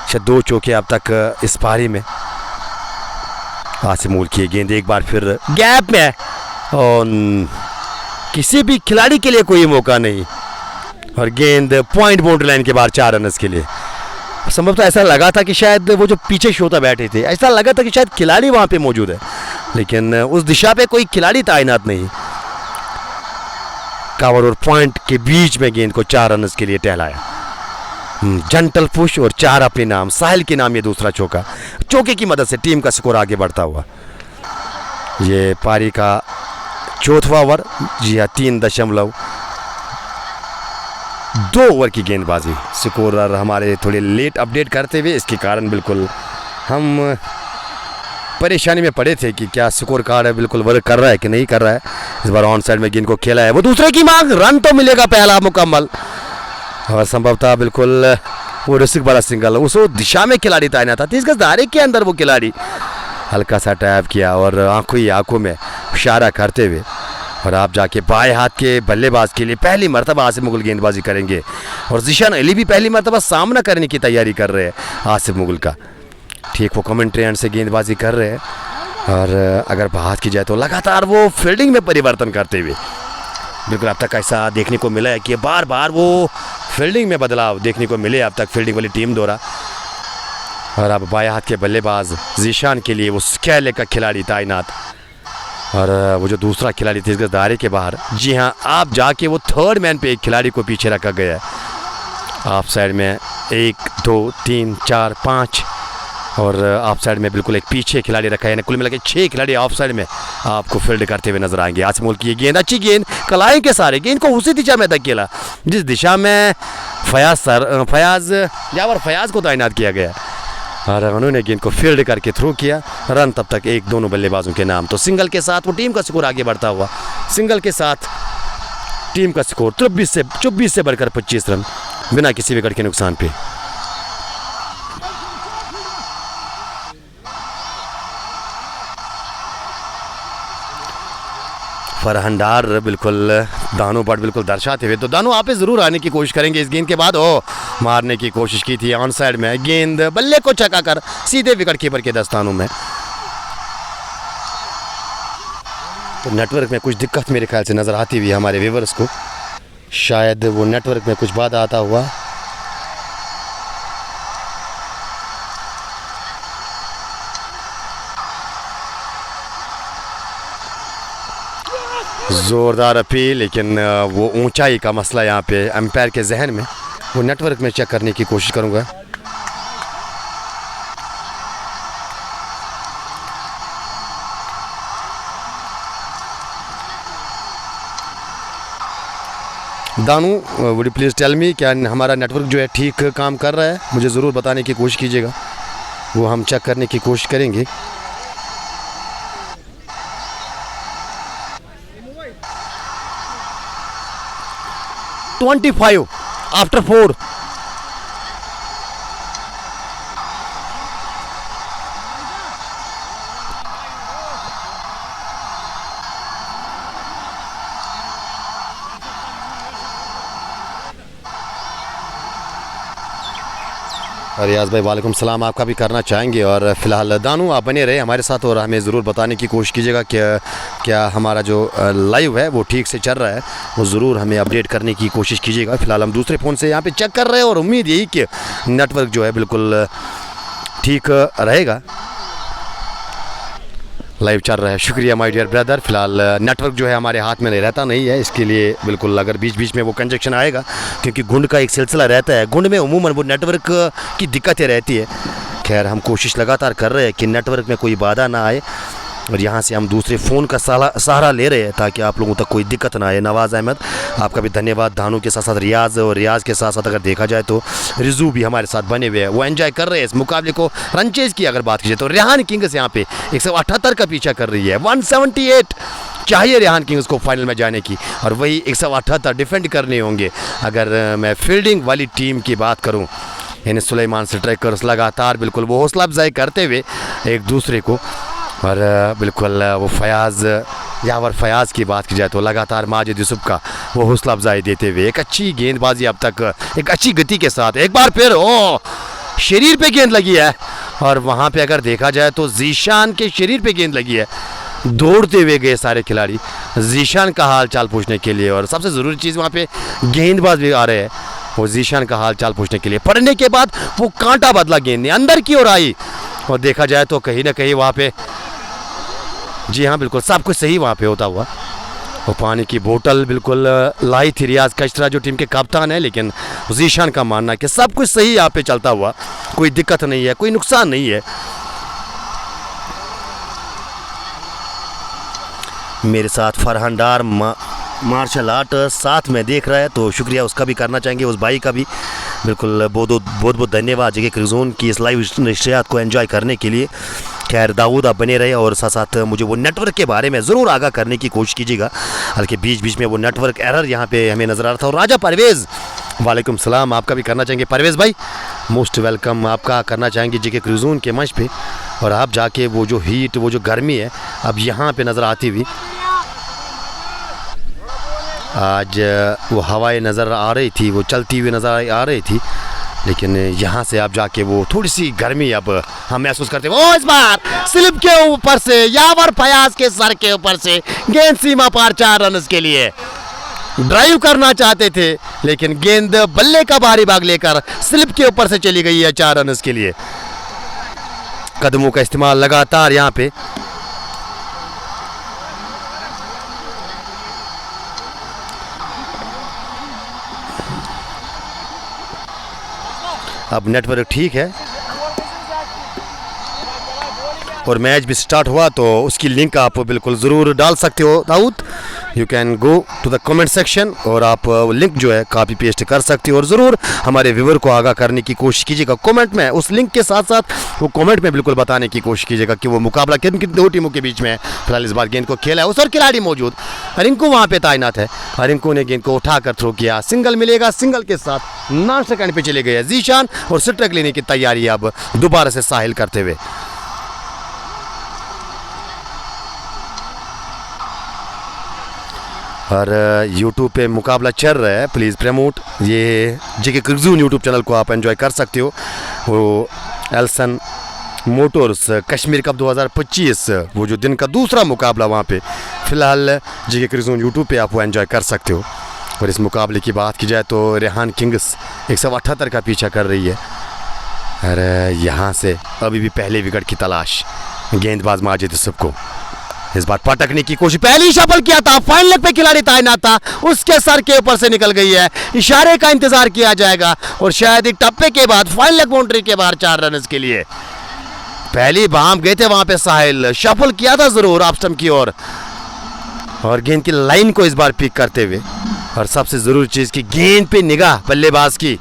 शायद 2 चौके अब तक इस पारी में। आसिफ मुगल की गेंद एक बार फिर गैप में, और किसी भी खिलाड़ी के लिए कोई मौका नहीं, और गेंद पॉइंट बाउंड्री लाइन के बाहर 4 रन के लिए। संभवतः ऐसा लगा था कि शायद वो जो पीछे श्रोता बैठे थे, ऐसा लगा था कि शायद खिलाड़ी वहाँ पे मौजूद है, लेकिन उस दिशा पे कोई खिलाड़ी तैनात नहीं। कवर और पॉइंट के बीच में गेंद को 4 रन के लिए टहलाया, जंटल पुश और 4 अपने नाम, साहिल के नाम ये दूसरा चौका। चौके की मदद से टीम का स्कोर आगे बढ़ता हुआ। ये पारी का 4वां ओवर, जी हाँ, 3.2 ओवर की गेंदबाजी। स्कोरर हमारे थोड़े लेट अपडेट करते हुए, इसके कारण बिल्कुल हम परेशानी में पड़े थे कि क्या स्कोर कार्ड बिल्कुल वर्क कर रहा है कि नहीं कर रहा है। इस बार ऑन साइड में गेंद को खेला है, वो दूसरे की मांग, रन तो मिलेगा पहला मुकम्मल, और संभवतः बिल्कुल वो रसिक वाला सिंगल, उस दिशा में खिलाड़ी तैनात था, 30 गज दायरे के अंदर वो खिलाड़ी हल्का सा टैप किया और आंखों में इशारा करते हुए, और आप जाके बाएं हाथ के बल्लेबाज के लिए पहली मरतबा आसिफ मुगल गेंदबाजी करेंगे, और ज़ीशान अली भी पहली मरतबा सामना करने की तैयारी कर रहे हैं आसिफ मुगल का। ठीक वो कमेंट्री एंड से गेंदबाजी कर रहे हैं, और अगर बात की जाए तो लगातार वो फील्डिंग में परिवर्तन करते हुए, बिल्कुल अब तक ऐसा देखने को मिला है कि बार बार वो फील्डिंग में बदलाव देखने को मिले अब तक फील्डिंग वाली टीम द्वारा। और अब बाएं हाथ के बल्लेबाज ज़ीशान के लिए वो स्केले का खिलाड़ी तैनात, और वो जो दूसरा खिलाड़ी 30 गज दायरे के बाहर, जी हाँ, आप जाके वो थर्ड मैन पे एक खिलाड़ी को पीछे रखा गया है। ऑफ साइड में 1 2 3 4 5, और ऑफ साइड में बिल्कुल एक पीछे खिलाड़ी रखा है, कुल मिला के 6 खिलाड़ी ऑफ साइड में आपको फील्ड करते हुए नजर आएंगे। आसिफ मुगल की ये गेंद, अच्छी गेंद, कलाई के सारे गेंद को उसी दिशा में धकेला जिस दिशा में फयाज को तैनात किया गया, और उन्होंने गेंद को फील्ड करके थ्रो किया। रन तब तक 1 दोनों बल्लेबाजों के नाम, तो सिंगल के साथ वो टीम का स्कोर आगे बढ़ता हुआ। सिंगल के साथ टीम का स्कोर 24 से बढ़कर 25 रन बिना किसी विकेट के नुकसान पे। फरहान डार बिल्कुल दानों पर बिल्कुल दर्शाते हुए, तो दानों आप ज़रूर आने की कोशिश करेंगे इस गेंद के बाद। मारने की कोशिश की थी ऑन साइड में, गेंद बल्ले को छका कर सीधे विकेट कीपर के दस्तानों में। तो नेटवर्क में कुछ दिक्कत मेरे ख्याल से नज़र आती हुई हमारे व्यूअर्स को, शायद वो नेटवर्क में कुछ बाधा आता हुआ। ज़ोरदार अपील, लेकिन वो ऊंचाई का मसला यहाँ पे एम्पायर के जहन में, वो नेटवर्क में चेक करने की कोशिश करूँगा। Danu, would you please tell me, क्या हमारा नेटवर्क जो है ठीक काम कर रहा है? मुझे ज़रूर बताने की कोशिश कीजिएगा, वो हम चेक करने की कोशिश करेंगे। $25 after 4। रियाज भाई वालेकुम सलाम, आपका भी करना चाहेंगे। और फ़िलहाल दानू आप बने रहे हमारे साथ और हमें ज़रूर बताने की कोशिश कीजिएगा कि क्या हमारा जो लाइव है वो ठीक से चल रहा है, वो ज़रूर हमें अपडेट करने की कोशिश कीजिएगा। फ़िलहाल हम दूसरे फ़ोन से यहाँ पे चेक कर रहे हैं और उम्मीद यही कि नेटवर्क जो है बिल्कुल ठीक रहेगा। लाइव चल रहा है, शुक्रिया माय डियर ब्रदर। फ़िलहाल नेटवर्क जो है हमारे हाथ में नहीं रहता नहीं है, इसके लिए बिल्कुल अगर बीच बीच में वो कंजेक्शन आएगा, क्योंकि गुंड का एक सिलसिला रहता है, गुंड में उमूमन वो नेटवर्क की दिक्कतें रहती है। खैर हम कोशिश लगातार कर रहे हैं कि नेटवर्क में कोई बाधा ना आए, और यहाँ से हम दूसरे फ़ोन का सहारा ले रहे हैं ताकि आप लोगों तक कोई दिक्कत ना आए। नवाज़ अहमद, आपका भी धन्यवाद। धानू के साथ साथ रियाज़, और रियाज़ के साथ साथ अगर देखा जाए तो रिजू भी हमारे साथ बने हुए हैं, वो एंजॉय कर रहे हैं इस मुकाबले को। रनचेज़ की अगर बात कीजिए तो रेहान किंग्स यहाँ पे 178 का पीछा कर रही है, 178 चाहिए रेहान किंग्स को फाइनल में जाने की, और वही 178 डिफेंड करने होंगे। अगर मैं फील्डिंग वाली टीम की बात करूँ, यानी सुलेमान स्ट्राइकर्स लगातार बिल्कुल वो हौसला अफजाई करते हुए एक दूसरे को, और बिल्कुल वो फयाज़, यावर फयाज़ की बात की जाए तो लगातार माजिद यूसुफ का वो हौसला अफजाई देते हुए एक अच्छी गेंदबाजी अब तक एक अच्छी गति के साथ। एक बार फिर ओ शरीर पे गेंद लगी है, और वहाँ पे अगर देखा जाए तो जीशान के शरीर पे गेंद लगी है। दौड़ते हुए गए सारे खिलाड़ी जीशान का हाल चाल पूछने के लिए, और सबसे ज़रूरी चीज़ वहाँ पे गेंदबाज भी आ रहे हैं वो जीशान का हाल चाल पूछने के लिए। पढ़ने के बाद वो कांटा बदला गेंद ने अंदर की ओर आई, और देखा जाए तो कहीं ना कहीं वहाँ पे, जी हाँ बिल्कुल सब कुछ सही वहाँ पे होता हुआ। वो पानी की बोतल बिल्कुल लाई थी रियाज कचरा जो टीम के कप्तान है, लेकिन जीशान का मानना है कि सब कुछ सही यहाँ पे चलता हुआ, कोई दिक्कत नहीं है, कोई नुकसान नहीं है। मेरे साथ फरहान डार मार्शल आर्ट साथ में देख रहा है, तो शुक्रिया उसका भी करना चाहेंगे, उस भाई का भी बिल्कुल बहुत बहुत धन्यवाद जगह क्रिजोन की इस लाइव नशरियात को एंजॉय करने के लिए। खैर दाऊद आप बने रहे, और साथ साथ मुझे वो नेटवर्क के बारे में ज़रूर आगाह करने की कोशिश कीजिएगा, बल्कि बीच बीच में वो नेटवर्क एरर यहाँ पे हमें नज़र आ रहा था। और राजा परवेज़ वालेकुम सलाम, आपका भी करना चाहेंगे परवेज़ भाई, मोस्ट वेलकम आपका करना चाहेंगे जगह क्रिजोन के मंच पे। और आप जाके वो जो हीट, वो जो गर्मी है अब यहाँ पे नज़र आती हुई, आज वो हवाएं नज़र आ रही थी, वो चलती हुई नज़र आ रही थी, लेकिन यहाँ से आप जाके वो थोड़ी सी गर्मी अब हम महसूस करते हैं। वो इस बार स्लिप के ऊपर से यावर फयाज के सर के ऊपर से गेंद सीमा पार 4 रन के लिए ड्राइव करना चाहते थे, लेकिन गेंद बल्ले का भारी भाग लेकर स्लिप के ऊपर से चली गई है 4 रन के लिए। कदमों का इस्तेमाल लगातार यहाँ पे, अब नेटवर्क ठीक है और मैच भी स्टार्ट हुआ, तो उसकी लिंक आप बिल्कुल ज़रूर डाल सकते हो Dawood. You can go to the comment section और आप लिंक जो है कॉपी पेस्ट कर सकते हो, और ज़रूर हमारे व्यूवर को आगाह करने की कोशिश कीजिएगा कमेंट में। उस लिंक के साथ साथ वो कमेंट में बिल्कुल बताने की कोशिश कीजिएगा कि वो मुकाबला किन किन 2 टीमों के बीच में है। फिलहाल इस बार गेंद को खेला है उस और खिलाड़ी मौजूद, रिंकू वहाँ पे तैनात है, रिंकू ने गेंद को उठाकर थ्रो किया, सिंगल मिलेगा, सिंगल के साथ 9 सेकंड पे चले गए जीशान, और स्ट्राइक लेने की तैयारी अब दोबारा से साहिल करते हुए। और यूट्यूब पे मुकाबला चल रहा है, प्लीज़ प्रमोट ये जेके क्रिक्जून यूट्यूब चैनल को आप एंजॉय कर सकते हो। वो एल्सन मोटर्स कश्मीर कप 2025 वो जो दिन का दूसरा मुकाबला वहाँ पे फ़िलहाल जेके क्रिक्जून यूट्यूब पे आप वो एंजॉय कर सकते हो। और इस मुकाबले की बात की जाए तो रेहान किंग्स 178 का पीछा कर रही है। और यहाँ से अभी भी पहले विकेट की तलाश, गेंदबाज माजिद यूसुफ को इस बार पटकने की कोशिश, पहली शफल किया था, फाइन लेग पे खिलाड़ी तैनात था, उसके सर के ऊपर से निकल गई है। इशारे का इंतजार किया जाएगा और शायद एक टप्पे के बाद फाइन लेग बाउंड्री के बाहर 4 रन के लिए। पहली बाम गए थे वहां पे साहिल, शफल किया था जरूर ऑफ स्टंप की ओर और गेंद की लाइन को इस बार पिक करते हुए। और सबसे जरूरी चीज की गेंद पे निगाह बल्लेबाज की,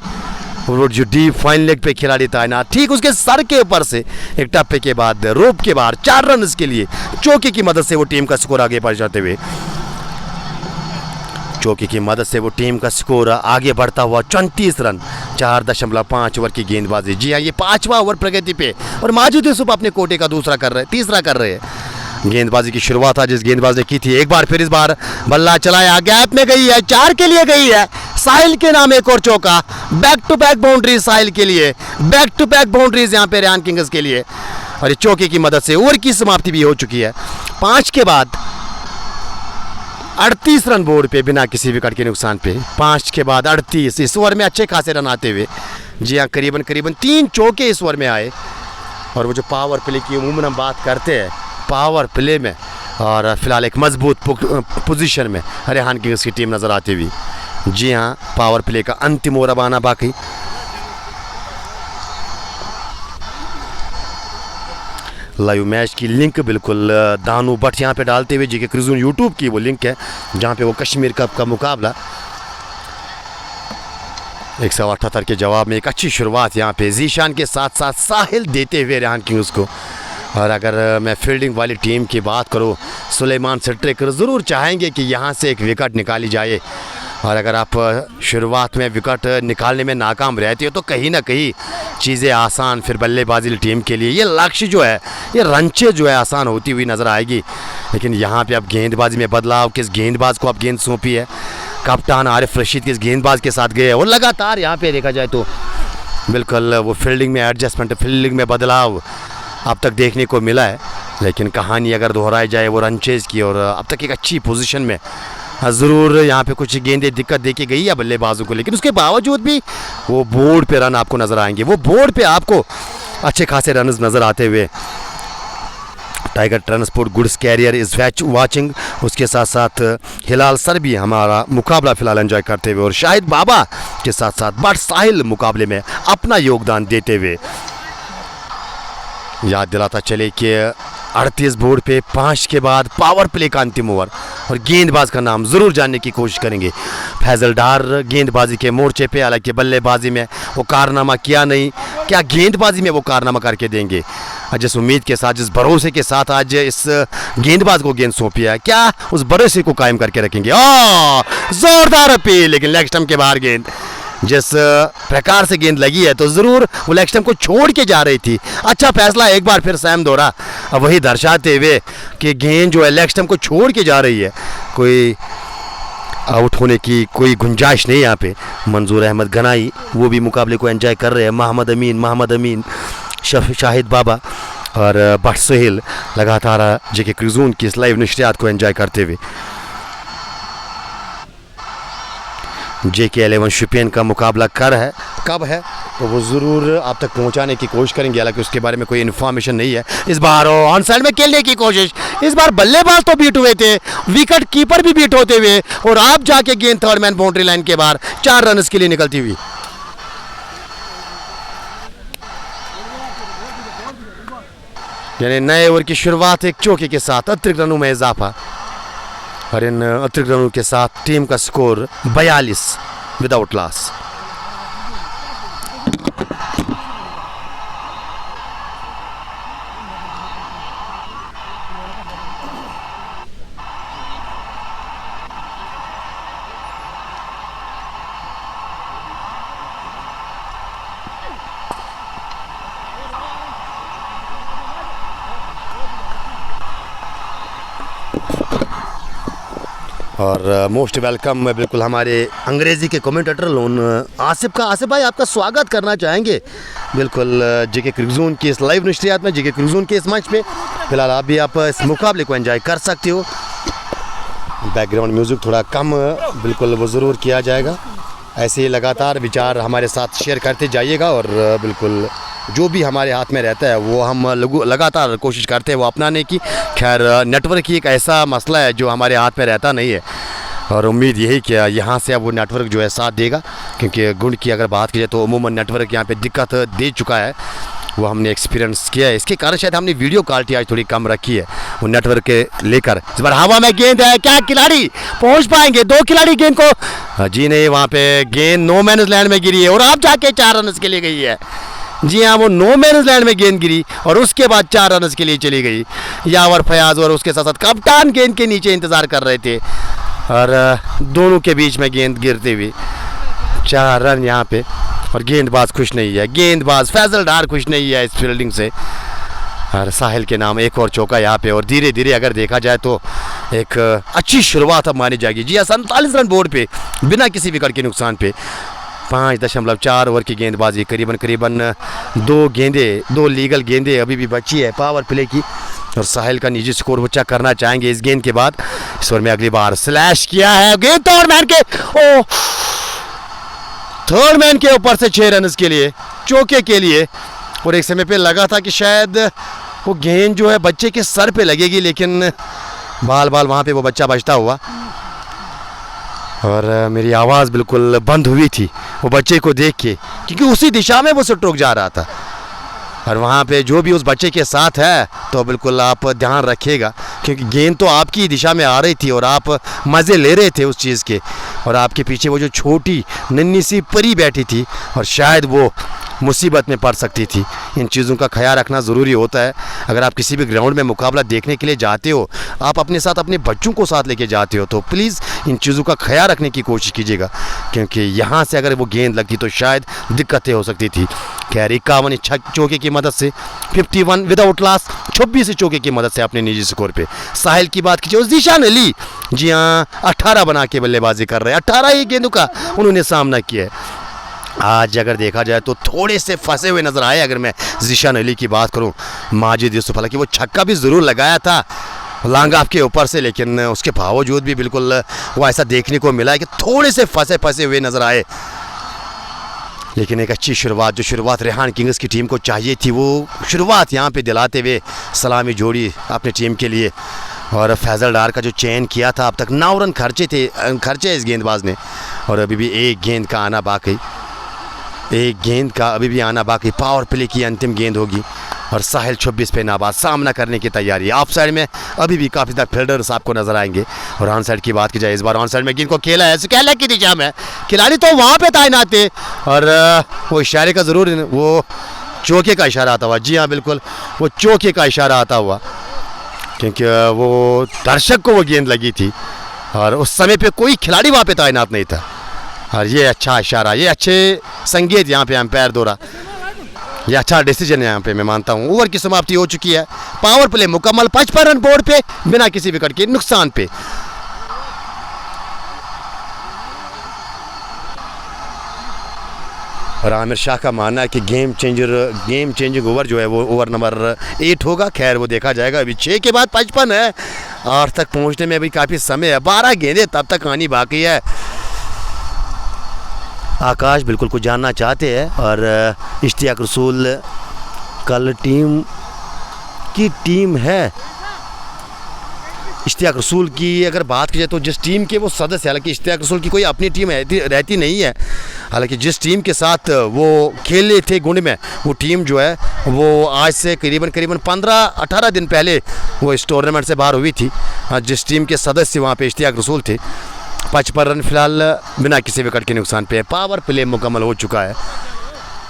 वो जो डीप फाइन लेग पे खिलाड़ी तैनात, ठीक उसके सर के ऊपर से एक टप्पे के बाद रोप के बाहर 4 रन के लिए चौके की मदद से वो टीम का स्कोर आगे बढ़ जाते हुए, चौके की मदद से वो टीम का स्कोर आगे बढ़ता हुआ 34 रन 4.5 ओवर की गेंदबाजी। जी हाँ, ये 5वां ओवर प्रगति पे और माजिद यूसुफ अपने कोटे का तीसरा कर रहे हैं। गेंदबाजी की शुरुआत आज जिस गेंदबाज ने की थी, एक बार फिर इस बार बल्ला चलाया, गैप में गई है, 4 के लिए गई है। साहिल के नाम एक और चौका, बैक टू बैक बाउंड्री साहिल के लिए, बैक टू बैक बाउंड्रीज यहाँ पे रेहान किंग्स के लिए। और इस चौके की मदद से ओवर की समाप्ति भी हो चुकी है। 5 के बाद 38 रन बोर्ड पे बिना किसी विकेट के नुकसान पे, 5 के बाद 38। इस ओवर में अच्छे खासे रन आते हुए, जी हाँ, करीबन 3 चौके इस ओवर में आए। और वो जो पावर प्ले की उमूमन हम बात करते हैं, पावर प्ले में और फिलहाल एक मजबूत पोजीशन में रेहान किंग्स की टीम नज़र आती हुई। जी हाँ, पावर प्ले का अंतिम ओवर अब आना बाकी। लाइव मैच की लिंक बिल्कुल दानू भट्ट यहाँ पे डालते हुए, जेके क्रिक्जून यूट्यूब की वो लिंक है जहाँ पे वो कश्मीर कप का मुकाबला 178 के जवाब में एक अच्छी शुरुआत यहाँ पे जीशान के साथ साथ साहिल देते हुए रेहान किंग्स को। और अगर मैं फील्डिंग वाली टीम की बात करूँ, सुलेमान स्ट्रेकर ज़रूर चाहेंगे कि यहाँ से एक विकेट निकाली जाए। और अगर आप शुरुआत में विकेट निकालने में नाकाम रहते हो तो कहीं ना कहीं चीज़ें आसान फिर बल्लेबाजी टीम के लिए, ये लक्ष्य जो है, ये रंचे जो है आसान होती हुई नज़र आएगी। लेकिन यहाँ पे आप गेंदबाजी में बदलाव, किस गेंदबाज को आप गेंद सौंपी है, कप्तान आरिफ रशीद किस गेंदबाज के साथ गए और लगातार यहाँ पे देखा जाए तो बिल्कुल वो फील्डिंग में एडजस्टमेंट, फील्डिंग में बदलाव अब तक देखने को मिला है। लेकिन कहानी अगर दोहराई जाए वो रनचेज की, और अब तक एक अच्छी पोजीशन में ज़रूर यहाँ पे कुछ गेंदें दिक्कत देखी गई है बल्लेबाजों को, लेकिन उसके बावजूद भी वो बोर्ड पे रन आपको नज़र आएंगे, वो बोर्ड पे आपको अच्छे खासे रन नज़र आते हुए। Tiger transport goods carrier is watching, उसके साथ साथ हिलाल सर भी हमारा मुकाबला फिलहाल एंजॉय करते हुए, और शाहिद बाबा के साथ साथ बट साहिल मुकाबले में अपना योगदान देते हुए। याद दिलाता चले कि 38 बोर्ड पे 5 के बाद पावर प्ले का अंतिम ओवर, और गेंदबाज का नाम ज़रूर जानने की कोशिश करेंगे। फैजल डार गेंदबाजी के मोर्चे पे, हालांकि बल्लेबाजी में वो कारनामा किया नहीं, क्या गेंदबाजी में वो कारनामा करके देंगे। जिस उम्मीद के साथ, जिस भरोसे के साथ आज इस गेंदबाज को गेंद सौंपी है, क्या उस भरोसे को कायम करके रखेंगे। जोरदार अपील, लेकिन लेग स्टंप के बाहर गेंद, जिस प्रकार से गेंद लगी है तो ज़रूर वो लेग स्टंप को छोड़ के जा रही थी। अच्छा फैसला एक बार फिर सैम दोहरा, वही दर्शाते हुए कि गेंद जो है लेग स्टंप को छोड़ के जा रही है, कोई आउट होने की कोई गुंजाइश नहीं यहाँ पे। मंजूर अहमद गनाई वो भी मुकाबले को एंजॉय कर रहे हैं। मोहम्मद अमीन, शाहिद बाबा और भट्ट सोहेल लगातार जेके क्रिक्जून की इस लाइव नशरियात को एंजॉय करते हुए। जेके 11 शुपियन का मुकाबला कब है तो वो ज़रूर आप तक पहुंचाने की कोशिश करेंगे, हालांकि उसके बारे में कोई इन्फॉर्मेशन नहीं है। इस बार ऑन साइड में खेलने की कोशिश, इस बार बल्लेबाज तो बीट हुए थे, विकेट कीपर भी बीट होते हुए, और आप जाके गेंद थर्ड मैन बाउंड्री लाइन के बाहर 4 रन के लिए निकलती हुई। यानी नए ओवर की शुरुआत एक चौके के साथ अतिरिक्त रनों में इजाफा, और इन अतिरिक्त रनों के साथ टीम का स्कोर 42 विदाउट लॉस। और मोस्ट वेलकम बिल्कुल हमारे अंग्रेज़ी के कमेंटेटर लोन आसिफ भाई आपका स्वागत करना चाहेंगे बिल्कुल जेके क्रिकेट जोन की इस लाइव नशरियात में, जेके क्रिकेट जोन के इस मंच पे। फिलहाल आप भी आप इस मुकाबले को एंजॉय कर सकते हो। बैकग्राउंड म्यूज़िक थोड़ा कम बिल्कुल वो ज़रूर किया जाएगा। ऐसे ही लगातार विचार हमारे साथ शेयर करते जाइएगा और बिल्कुल जो भी हमारे हाथ में रहता है वो हम लगातार कोशिश करते हैं वो अपनाने की। खैर नेटवर्क ही एक ऐसा मसला है जो हमारे हाथ में रहता नहीं है और उम्मीद यही कि यहाँ से अब वो नेटवर्क जो है साथ देगा, क्योंकि गुण की अगर बात की जाए तो अमूमन नेटवर्क यहाँ पे दिक्कत दे चुका है, वो हमने एक्सपीरियंस किया है। इसके कारण शायद हमने वीडियो क्वालिटी आज थोड़ी कम रखी है वो नेटवर्क के लेकर। इस बार हवा में गेंद है, क्या खिलाड़ी पहुंच पाएंगे? 2 खिलाड़ी गेंद को, जी नहीं, वहाँ पे गेंद नो मैन लैंड में गिरी है और आप जाके 4 रन के लिए गई है। जी हाँ, वो नो मैन लैंड में गेंद गिरी और उसके बाद 4 रन के लिए चली गई। यावर फयाज और उसके साथ साथ कप्तान गेंद के नीचे इंतज़ार कर रहे थे और दोनों के बीच में गेंद गिरते हुए 4 रन यहाँ पे। और गेंदबाज खुश नहीं है, गेंदबाज फैजल डार खुश नहीं है इस फील्डिंग से। और साहिल के नाम एक और चौका यहाँ पे और धीरे धीरे अगर देखा जाए तो एक अच्छी शुरुआत अब मानी जाएगी। जी हाँ, 47 रन बोर्ड पे बिना किसी विकेट के नुकसान पे 5.4 ओवर की गेंदबाजी, करीबन 2 लीगल गेंदें अभी भी बची है पावर प्ले की। और साहिल का निजी स्कोर वो चेक करना चाहेंगे इस गेंद के बाद। इस ओवर में अगली बार स्लैश किया है गेंद थर्ड मैन के, ओ थर्ड मैन के ऊपर से 6 रन के लिए, चौके के लिए। और एक समय पे लगा था कि शायद वो गेंद जो है बच्चे के सर पे लगेगी, लेकिन बाल वहाँ पे वो बच्चा बचता हुआ और मेरी आवाज़ बिल्कुल बंद हुई थी वो बच्चे को देख के, क्योंकि उसी दिशा में वो स्ट्रोक जा रहा था। और वहाँ पे जो भी उस बच्चे के साथ है तो बिल्कुल आप ध्यान रखिएगा, क्योंकि गेंद तो आपकी दिशा में आ रही थी और आप मज़े ले रहे थे उस चीज़ के। और आपके पीछे वो जो छोटी नन्ही सी परी बैठी थी और शायद वो मुसीबत में पड़ सकती थी। इन चीज़ों का ख्याल रखना ज़रूरी होता है। अगर आप किसी भी ग्राउंड में मुकाबला देखने के लिए जाते हो, आप अपने साथ अपने बच्चों को साथ लेके जाते हो, तो प्लीज़ इन चीज़ों का ख्याल रखने की कोशिश कीजिएगा, क्योंकि यहाँ से अगर वो गेंद लगती तो शायद दिक्कतें हो सकती थी। खैर 51 चौके की मदद से 51 विदाउट लॉस, 26 चौके की मदद से अपने निजी स्कोर पे। साहिल की बात कीजिए, उस जीशान अली, जी हाँ, 18 बना के बल्लेबाजी कर रहे हैं। 18 ही गेंदों का उन्होंने सामना किया है। आज अगर देखा जाए तो थोड़े से फंसे हुए नज़र आए। अगर मैं जीशान अली की बात करूं, माजिद यूसुफ, हालांकि वो छक्का भी ज़रूर लगाया था लॉन्ग ऑफ के ऊपर से, लेकिन उसके बावजूद भी बिल्कुल वो ऐसा देखने को मिला है कि थोड़े से फंसे हुए नज़र आए। लेकिन एक अच्छी शुरुआत, जो शुरुआत रेहान किंग्स की टीम को चाहिए थी, वो शुरुआत यहाँ पे दिलाते हुए सलामी जोड़ी अपनी टीम के लिए। और फैजल डार का जो चयन किया था, अब तक 9 रन खर्चे इस गेंदबाज ने और अभी भी एक गेंद का आना बाकी, पावर प्ले की अंतिम गेंद होगी। और साहिल 26 पे नाबाद, सामना करने की तैयारी। ऑफ साइड में अभी भी काफ़ी ज़्यादा फील्डर्स आपको नजर आएंगे। और ऑन साइड की बात की जाए, इस बार ऑन साइड में गेंद को खेला है सुकैला की दिशा में, खिलाड़ी तो वहाँ पे तैनात थे और वो इशारे का ज़रूर, वो चौके का इशारा आता हुआ। जी हाँ, बिल्कुल वो चौके का इशारा आता हुआ, क्योंकि वो दर्शक को वो गेंद लगी थी और उस समय पे कोई खिलाड़ी वहाँ पे तैनात नहीं था। और ये अच्छा इशारा, ये अच्छे संकेत यहाँ पे एम्पायर द्वारा, ये अच्छा डिसीजन है यहाँ पे, मैं मानता हूँ। ओवर की समाप्ति हो चुकी है, पावर प्ले मुकम्मल, 55 रन बोर्ड पे बिना किसी विकेट के नुकसान पे। और आमिर शाह का मानना है कि गेम चेंजिंग ओवर जो है वो ओवर नंबर 8 होगा। खैर वो देखा जाएगा, अभी 6 के बाद 55 है, 8 तक पहुँचने में अभी काफ़ी समय है, 12 गेंदें तब तक आनी बाकी है। आकाश बिल्कुल कुछ जानना चाहते हैं और इश्तियाक रसूल कल टीम है इश्तियाक रसूल की अगर बात की जाए तो जिस टीम के वो सदस्य, हालांकि इश्तियाक रसूल की कोई अपनी टीम रहती नहीं है, हालांकि जिस टीम के साथ वो खेले थे गुंड में, वो टीम जो है वो आज से करीबन 15-18 दिन पहले वो इस टूर्नामेंट से बाहर हुई थी। जिस टीम के सदस्य वहाँ पे इश्तियाक रसूल थे। 55 रन फिलहाल बिना किसी विकेट के नुकसान पे, पावर प्ले मुकम्मल हो चुका है।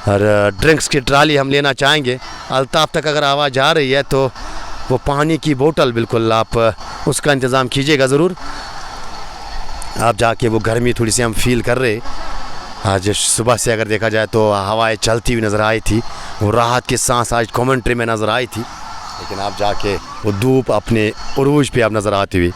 और ड्रिंक्स की ट्राली हम लेना चाहेंगे। अल्ताफ़ तक अगर आवाज़ आ रही है तो वो पानी की बोतल बिल्कुल आप उसका इंतज़ाम कीजिएगा ज़रूर। आप जाके वो गर्मी थोड़ी सी हम फील कर रहे, आज सुबह से अगर देखा जाए तो हवाएं चलती हुई नज़र आई थी, वो राहत की सांस आज कमेंट्री में नज़र आई थी, लेकिन आप जाके वो धूप अपने उरूज पे आप नज़र आती हुई।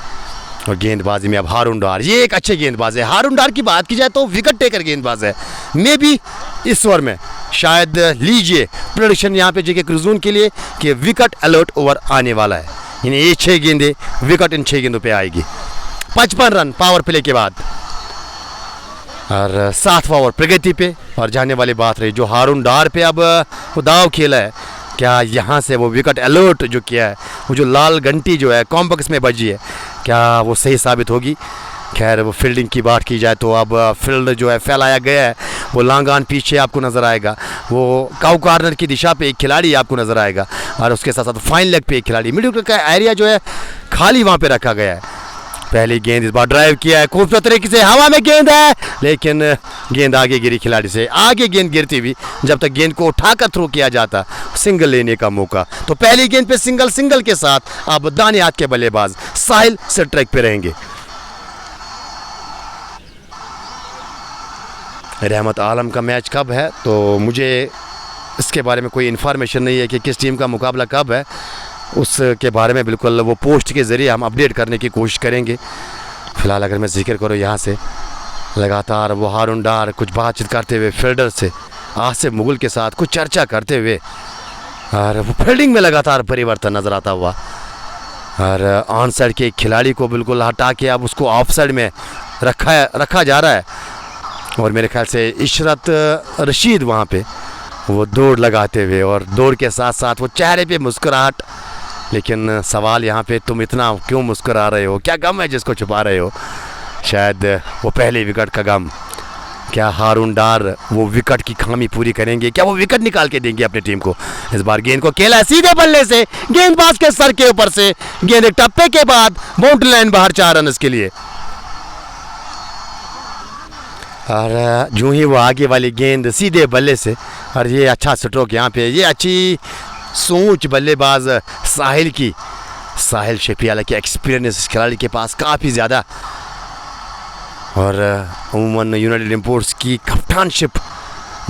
और गेंदबाजी में अब हारून डार, ये एक अच्छे गेंदबाज है। हारून डार की बात की जाए तो विकेट टेकर गेंदबाज है। मे भी इस ओवर में शायद लीजिए प्रेडिक्शन यहाँ पे जेके क्रूजून के लिए कि विकेट अलर्ट ओवर आने वाला है, यानी ये 6 गेंदें विकेट इन 6 गेंदों पे आएगी। 55 रन पावर प्ले के बाद और 7वां ओवर प्रगति पे। और जाने वाली बात रही जो हारून डार पे अब वो दाव खेला है, क्या यहाँ से वो विकेट अलर्ट जो किया है, वो जो लाल घंटी जो है कॉम्बक्स में बजी है, क्या वो सही साबित होगी। खैर वो फील्डिंग की बात की जाए तो अब फील्ड जो है फैलाया गया है, वो लांगान पीछे आपको नज़र आएगा, वो काउ कार्नर की दिशा पे एक खिलाड़ी आपको नज़र आएगा और उसके साथ साथ फाइन लेग पे एक खिलाड़ी। मिडिल का एरिया जो है खाली वहाँ पे रखा गया है। पहली गेंद इस बार ड्राइव किया है खूबसूरत तरीके से, हवा में गेंद है लेकिन गेंद आगे गिरी खिलाड़ी से। आगे गेंद गिरती हुई जब तक गेंद को उठाकर थ्रो किया जाता सिंगल लेने का मौका। तो पहली गेंद पे सिंगल के साथ अब दाने हाथ के बल्लेबाज साहिल से ट्रैक पे रहेंगे। रहमत आलम का मैच कब है तो मुझे इसके बारे में कोई इन्फॉर्मेशन नहीं है कि किस टीम का मुकाबला कब है, उसके बारे में बिल्कुल वो पोस्ट के ज़रिए हम अपडेट करने की कोशिश करेंगे। फ़िलहाल अगर मैं जिक्र करूँ यहाँ से लगातार वो हारून डार कुछ बातचीत करते हुए फील्डर से आसिफ मुगल के साथ कुछ चर्चा करते हुए और वो फील्डिंग में लगातार परिवर्तन नज़र आता हुआ और ऑन साइड के एक खिलाड़ी को बिल्कुल हटा के अब उसको ऑफ साइड में रखा जा रहा है। और मेरे ख्याल से इशरत रशीद वहाँ पे वो दौड़ लगाते हुए और दौड़ के साथ साथ वो चेहरे पे मुस्कुराहट। लेकिन सवाल यहाँ पे तुम इतना क्यों मुस्कुरा रहे हो, क्या गम है जिसको छुपा रहे हो? शायद वो पहले विकेट का गम। क्या हारून डार वो विकेट की खामी पूरी करेंगे, क्या वो विकेट निकाल के देंगे अपनी टीम को? इस बार गेंद को खेला सीधे बल्ले से, गेंदबाज के सर के ऊपर से गेंद एक टप्पे के बाद बाउंड्री लाइन बाहर 4 रन के लिए। और जो ही वो आगे वाली गेंद सीधे बल्ले से और ये अच्छा स्ट्रोक यहाँ पे, ये अच्छी सोच बल्लेबाज साहिल की। साहिल शेफियाला के एक्सपीरियंस इस खिलाड़ी के पास काफ़ी ज़्यादा और उमूमन यूनाइटेड इंपोर्ट्स की कप्तानशिप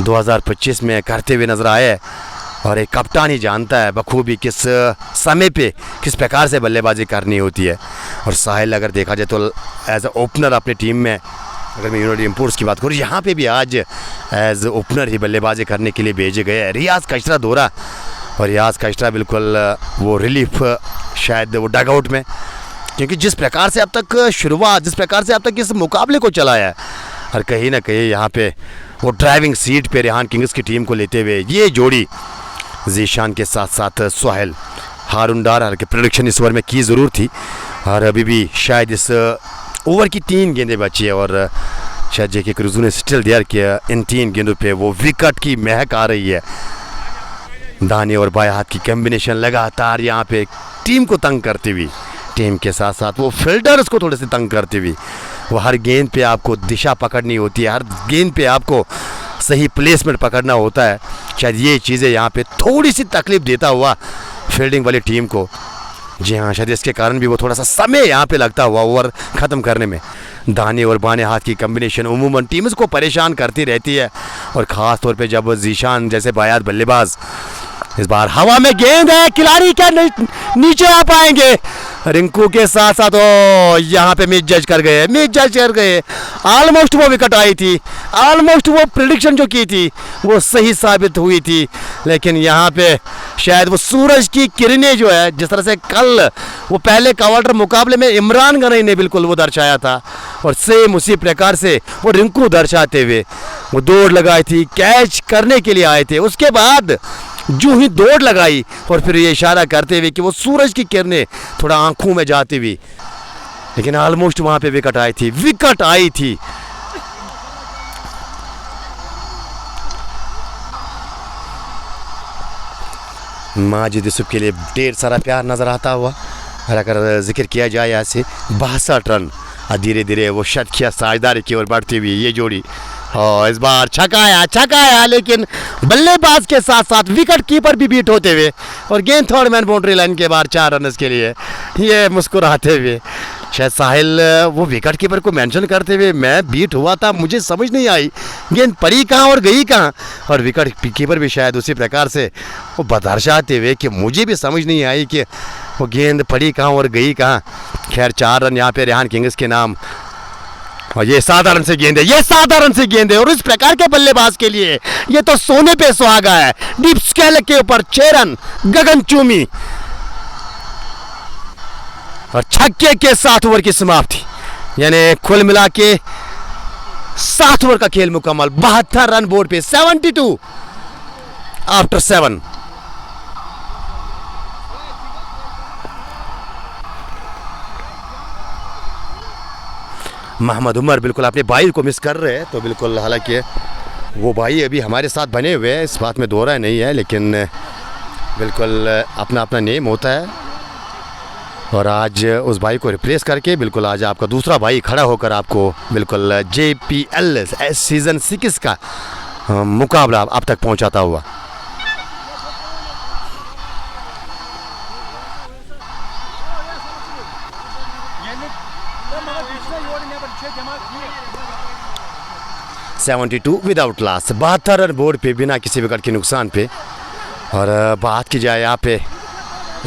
2025 में करते हुए नज़र आए है और एक कप्तान ही जानता है बखूबी किस समय पे किस प्रकार से बल्लेबाजी करनी होती है। और साहिल अगर देखा जाए तो एज अ ओपनर अपनी टीम में, अगर मैं यूनाइटेड इंपोर्ट्स की बात करूँ, यहाँ पे भी आज एज ओपनर ही बल्लेबाजी करने के लिए भेजे गए हैं। रियाज कशरा दौरा और रियाज कशरा बिल्कुल वो रिलीफ शायद वो डग आउट में, क्योंकि जिस प्रकार से अब तक शुरुआत, जिस प्रकार से अब तक इस मुकाबले को चलाया है और कहीं ना कहीं यहाँ पे वो ड्राइविंग सीट पे रेहान किंग्स की टीम को लेते हुए ये जोड़ी जीशान के साथ साथ सोहेल हारून डार की प्रेडिक्शन इस ओवर में की ज़रूर थी और अभी भी शायद इस ओवर की 3 गेंदें बची है और शायद जेके क्रूजू ने स्टिल दिया कि इन 3 गेंदों पे वो विकेट की महक आ रही है। दाने और बाएं हाथ की कॉम्बिनेशन लगातार यहाँ पे टीम को तंग करती हुई, टीम के साथ साथ वो फील्डर्स को थोड़े से तंग करती हुई, वो हर गेंद पे आपको दिशा पकड़नी होती है, हर गेंद पे आपको सही प्लेसमेंट पकड़ना होता है। शायद ये चीज़ें यहाँ पे थोड़ी सी तकलीफ़ देता हुआ फील्डिंग वाली टीम को। जी हाँ, शायद इसके कारण भी वो थोड़ा सा समय यहाँ पे लगता हुआ ओवर ख़त्म करने में। दाने और बाएं हाथ की कम्बिनेशन उमूमन टीम्स को परेशान करती रहती है और ख़ास तौर पे जब जीशान जैसे बायात बल्लेबाज। इस बार हवा में गेंद है, खिलाड़ी क्या नीचे आ पाएंगे? रिंकू के साथ साथ ओ यहाँ पे मिस जज कर गए, ऑलमोस्ट वो विकेट आई थी, ऑलमोस्ट वो प्रेडिक्शन जो की थी वो सही साबित हुई थी। लेकिन यहाँ पे शायद वो सूरज की किरणें जो है, जिस तरह से कल वो पहले क्वार्टर मुकाबले में इमरान गनई ने बिल्कुल वो दर्शाया था और सेम उसी प्रकार से वो रिंकू दर्शाते हुए वो दौड़ लगाई थी, कैच करने के लिए आए थे। उसके बाद जो ही दौड़ लगाई और फिर ये इशारा करते हुए कि वो सूरज की किरणें थोड़ा आंखों में जाती हुई, लेकिन ऑलमोस्ट वहाँ पे विकेट आई थी। माजिद यूसुफ के लिए ढेर सारा प्यार नज़र आता हुआ और अगर जिक्र किया जाए ऐसे 62 रन धीरे धीरे वो शतकीय साझेदारी की ओर बढ़ती हुई ये जोड़ी। और इस बार छकाया लेकिन बल्लेबाज के साथ साथ विकेट कीपर भी बीट होते हुए और गेंद थर्ड मैन बाउंड्री लाइन के बाहर 4 रन के लिए ये मुस्कुराते हुए। शायद साहिल वो विकेट कीपर को मेंशन करते हुए मैं बीट हुआ था, मुझे समझ नहीं आई गेंद पड़ी कहाँ और गई कहाँ, और विकेट कीपर भी शायद उसी प्रकार से वो बदर्शाते हुए कि मुझे भी समझ नहीं आई कि वो गेंद पड़ी कहाँ और गई कहाँ। खैर 4 रन यहाँ पे रेहान किंग्स के नाम। और ये साधारण से गेंद है, ये साधारण से गेंद है, और इस प्रकार के बल्लेबाज के लिए ये तो सोने पे सुहागा है। डीप स्केल के ऊपर 6 रन गगनचुंबी, और छक्के के 7 ओवर की समाप्ति, यानी कुल मिला के 7 ओवर का खेल मुकम्मल। 72 रन बोर्ड पे, 72 आफ्टर 7। मोहम्मद उमर बिल्कुल अपने भाई को मिस कर रहे हैं, तो बिल्कुल हालांकि वो भाई अभी हमारे साथ बने हुए हैं, इस बात में दो राय नहीं है, लेकिन बिल्कुल अपना अपना नेम होता है। और आज उस भाई को रिप्लेस करके बिल्कुल आज आपका दूसरा भाई खड़ा होकर आपको बिल्कुल JPL सीज़न 6 का मुकाबला अब तक पहुंचाता हुआ। (72) विदाउट लॉस, 72 रन बोर्ड पे बिना किसी विकेट के नुकसान पे। और बात की जाए यहाँ पे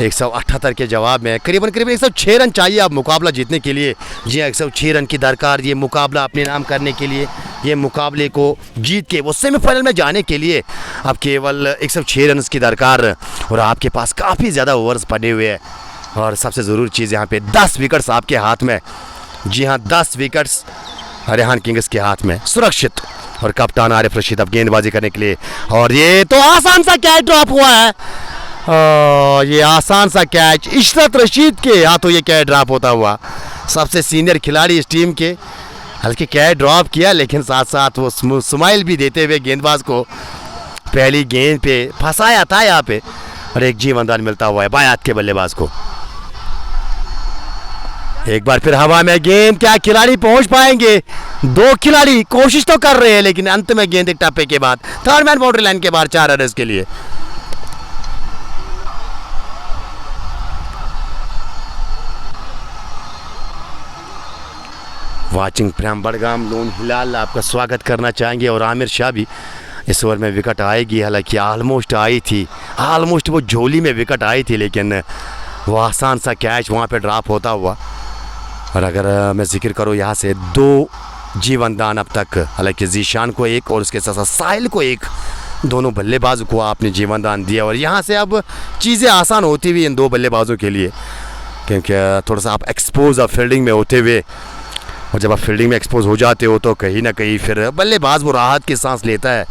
178 के जवाब में करीबन 106 रन चाहिए अब मुकाबला जीतने के लिए। जी हाँ, 106 रन की दरकार ये मुकाबला अपने नाम करने के लिए, ये मुकाबले को जीत के वो सेमीफाइनल में जाने के लिए अब केवल 106 रन की दरकार। और आपके पास काफ़ी ज़्यादा ओवर्स पड़े हुए हैं, और सबसे ज़रूरी चीज़ यहाँ पे 10 विकेट्स आपके हाथ में। जी हाँ, 10 विकेट्स रेहान किंग्स के हाथ में सुरक्षित। और कप्तान आरिफ रशीद अब गेंदबाजी करने के लिए, और ये तो आसान सा कैच ड्रॉप हुआ है। ये आसान सा कैच इशरत रशीद के हाथों ये कैच ड्रॉप होता हुआ। सबसे सीनियर खिलाड़ी इस टीम के, हल्के कैच ड्रॉप किया, लेकिन साथ साथ वो स्माइल भी देते हुए गेंदबाज को पहली गेंद पे फंसाया था यहाँ पे, और एक जीवनदान मिलता हुआ है बाएं हाथ के बल्लेबाज को। एक बार फिर हवा में गेंद, क्या खिलाड़ी पहुंच पाएंगे? 2 खिलाड़ी कोशिश तो कर रहे हैं, लेकिन अंत में गेंद एक टप्पे के बाद थर्ड मैन बाउंड्री लाइन के बाहर 4 रन के लिए। वाचिंग प्रेम बड़गाम लोन हिलाल आपका स्वागत करना चाहेंगे, और आमिर शाह भी इस ओवर में विकेट आएगी। हालांकि ऑलमोस्ट आई थी, ऑलमोस्ट वो झोली में विकेट आई थी, लेकिन वो आसान सा कैच वहाँ पे ड्रॉप होता हुआ। और अगर मैं जिक्र करूँ यहाँ से 2 जीवनदान अब तक, हालांकि जीशान को 1 और उसके साथ साथ साहिल को 1, दोनों बल्लेबाजों को आपने जीवनदान दिया। और यहाँ से अब चीज़ें आसान होती हुई इन 2 बल्लेबाजों के लिए, क्योंकि थोड़ा सा आप एक्सपोज आप फील्डिंग में होते हुए, और जब आप फील्डिंग में एक्सपोज हो जाते हो तो कहीं ना कहीं फिर बल्लेबाज वो राहत की सांस लेता है।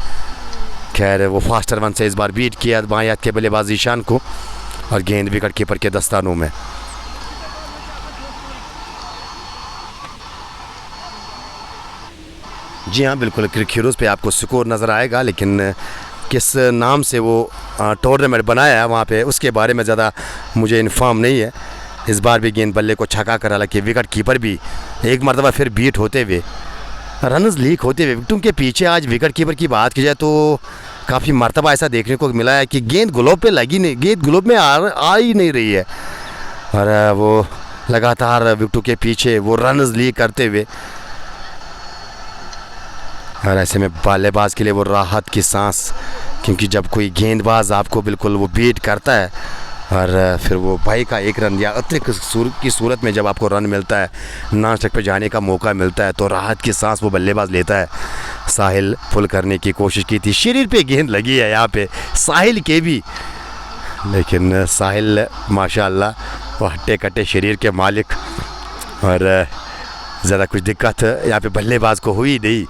खैर वो फास्टर वन से इस बार बीट किया बाएं हाथ के बल्लेबाज जीशान को, और गेंद विकेट कीपर के दस्तानों में। जी हाँ, बिल्कुल क्रिकेट पे आपको स्कोर नज़र आएगा, लेकिन किस नाम से वो टूर्नामेंट बनाया है वहाँ पे उसके बारे में ज़्यादा मुझे इन्फॉर्म नहीं है। इस बार भी गेंद बल्ले को छका कर, हालांकि विकेट कीपर भी एक मरतबा फिर बीट होते हुए, रन्स लीक होते हुए विकेटों के पीछे। आज विकेट कीपर की बात की जाए तो काफ़ी मरतबा ऐसा देखने को मिला है कि गेंद ग्लोब पे लगी नहीं, गेंद ग्लोब में आ ही नहीं रही है, और वो लगातार विकेटों के पीछे वो रन्स लीक करते हुए। और ऐसे में बल्लेबाज के लिए वो राहत की सांस, क्योंकि जब कोई गेंदबाज आपको बिल्कुल वो बीट करता है, और फिर वो भाई का 1 रन या अतिरिक्त की सूरत में जब आपको रन मिलता है, नॉन स्ट्राइक पे जाने का मौका मिलता है, तो राहत की सांस वो बल्लेबाज लेता है। साहिल पुल करने की कोशिश की थी, शरीर पे गेंद लगी है यहाँ पे साहिल के भी, लेकिन साहिल माशाल्लाह वो हट्टे कट्टे शरीर के मालिक, और ज़्यादा कुछ दिक्कत यहाँ पे बल्लेबाज को हुई नहीं।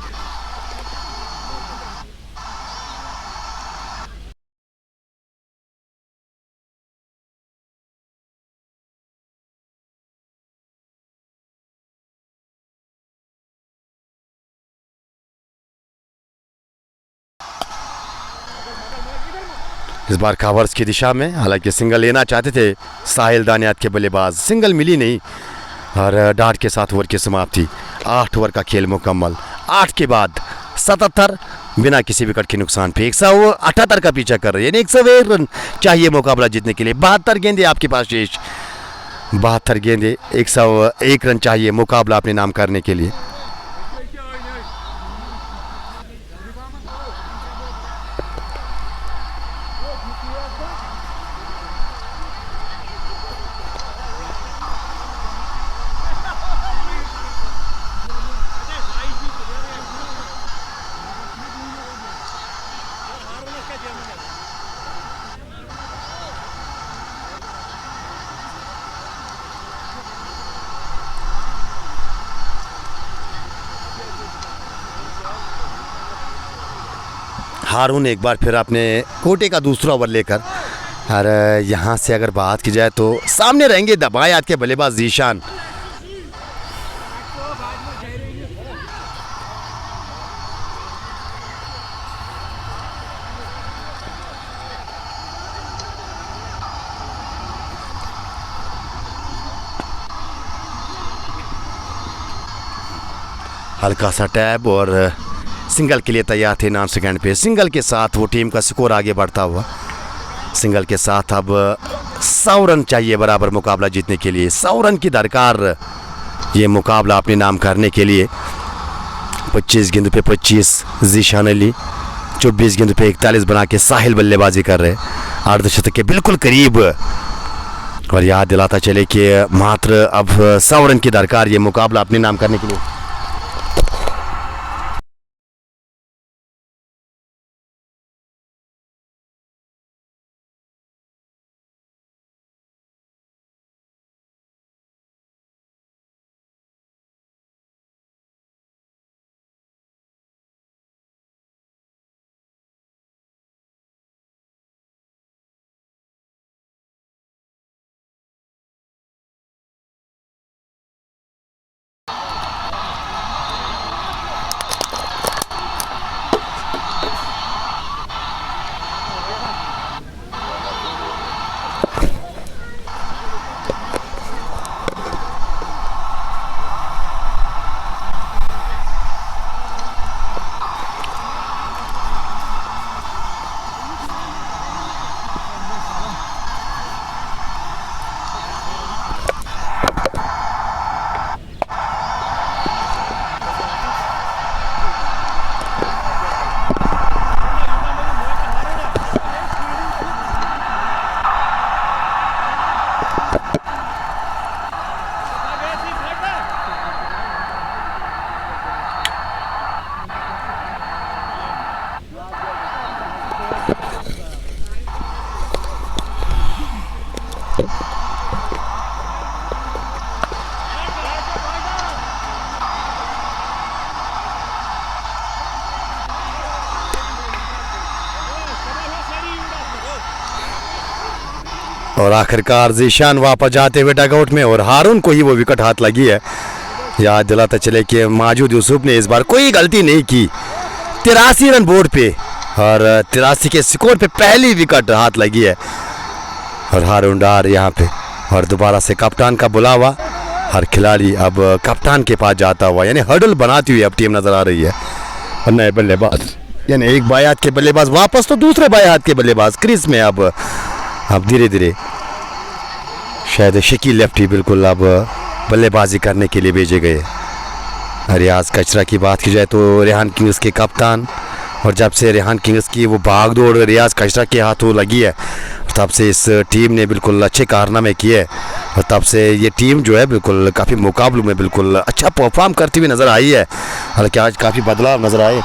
इस बार कवर्स की दिशा में, हालांकि सिंगल लेना चाहते थे साहिल दानियात के बल्लेबाज, सिंगल मिली नहीं, और डाट के 7 ओवर की समाप्ति। 8 ओवर का खेल मुकम्मल। 8 के बाद 77 बिना किसी विकेट के नुकसान पे 178 का पीछा कर रहे हैं, यानी 101 रन चाहिए मुकाबला जीतने के लिए। 72 गेंदे आपके पास शेष, 72 गेंदे, 101 रन चाहिए मुकाबला अपने नाम करने के लिए। हारून एक बार फिर अपने कोटे का दूसरा ओवर लेकर, और यहाँ से अगर बात की जाए तो सामने रहेंगे बाएं के बल्लेबाज जीशान। हल्का सा टैब और सिंगल के लिए तैयार थे नॉन सेकेंड पे। सिंगल के साथ वो टीम का स्कोर आगे बढ़ता हुआ। सिंगल के साथ अब 100 रन चाहिए बराबर मुकाबला जीतने के लिए। 100 रन की दरकार ये मुकाबला अपने नाम करने के लिए। 25 गेंद पे 25 जीशान अली, 24 गेंद पे 41 बना के साहिल बल्लेबाजी कर रहे, अर्धशतक के बिल्कुल करीब। और याद दिलाता चले कि मात्र अब 100 रन की दरकार ये मुकाबला अपने नाम करने के लिए। और आखिरकार जीशान वापस जाते हुए डगआउट में, और हारून को ही वो विकेट हाथ लगी है। याद दिलाता चले कि माजूद यूसुफ ने इस बार कोई गलती नहीं की। 83 रन बोर्ड पे और 83 के स्कोर पे पहली विकेट हाथ लगी है। और हारून डार यहाँ पे, और दोबारा से कप्तान का बुलावा। हर खिलाड़ी अब कप्तान के पास जाता हुआ, यानी हर्डल बनाती हुई अब टीम नजर आ रही है। और नए बल्लेबाज, यानी एक बाएं हाथ के बल्लेबाज वापस तो दूसरे बाएं हाथ के बल्लेबाज क्रीज में अब धीरे धीरे शायद शकील लेफ्टी बिल्कुल अब बल्लेबाजी करने के लिए भेजे गए। रियाज कचरा की बात की जाए तो रेहान किंग्स के कप्तान, और जब से रेहान किंग्स की वो भागदौड़ रियाज कचरा के हाथों लगी है, तब से इस टीम ने बिल्कुल अच्छे कारनामे किए। और तब से ये टीम जो है बिल्कुल काफ़ी मुकाबलों में बिल्कुल अच्छा परफॉर्म करती हुई नज़र आई है। हालांकि आज काफ़ी बदलाव नज़र आए।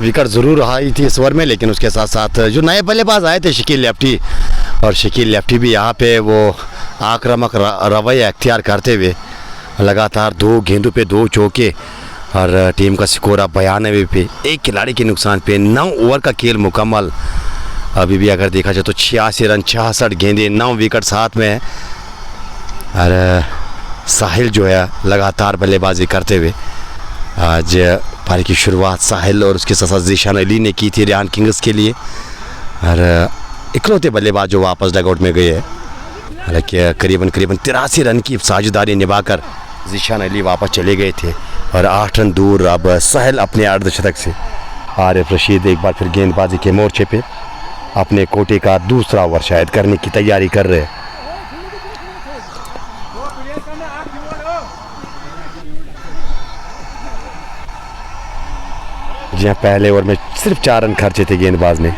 विकेट ज़रूर आई थी इस ओवर में, लेकिन उसके साथ साथ जो नए बल्लेबाज आए थे शकील लेफ्टी, और शकील लेफ्टी भी यहाँ पे वो आक्रामक रवैया अख्तियार करते हुए लगातार 2 गेंदों पे 2 चौके, और टीम का स्कोर अब 92 पे, एक खिलाड़ी के नुकसान पे 9 ओवर का खेल मुकम्मल। अभी भी अगर देखा जाए तो 86 रन 66 गेंदें 9 विकेट साथ में है, और साहिल जो है लगातार बल्लेबाजी करते हुए आज पारी की शुरुआत साहिल और उसके साथ ज़ीशान अली ने की थी रेहान किंग्स के लिए, और इकलौते बल्लेबाज जो वापस डगआउट में गए हैं। हालांकि करीबन 83 रन की साझेदारी निभाकर ज़ीशान अली वापस चले गए थे, और 8 रन दूर अब साहिल अपने अर्धशतक से। आरिफ रशीद एक बार फिर गेंदबाजी के मोर्चे पे अपने कोटे का दूसरा ओवर शायद करने की तैयारी कर रहे हैं। जी पहले ओवर में सिर्फ 4 रन खर्चे थे गेंदबाज ने।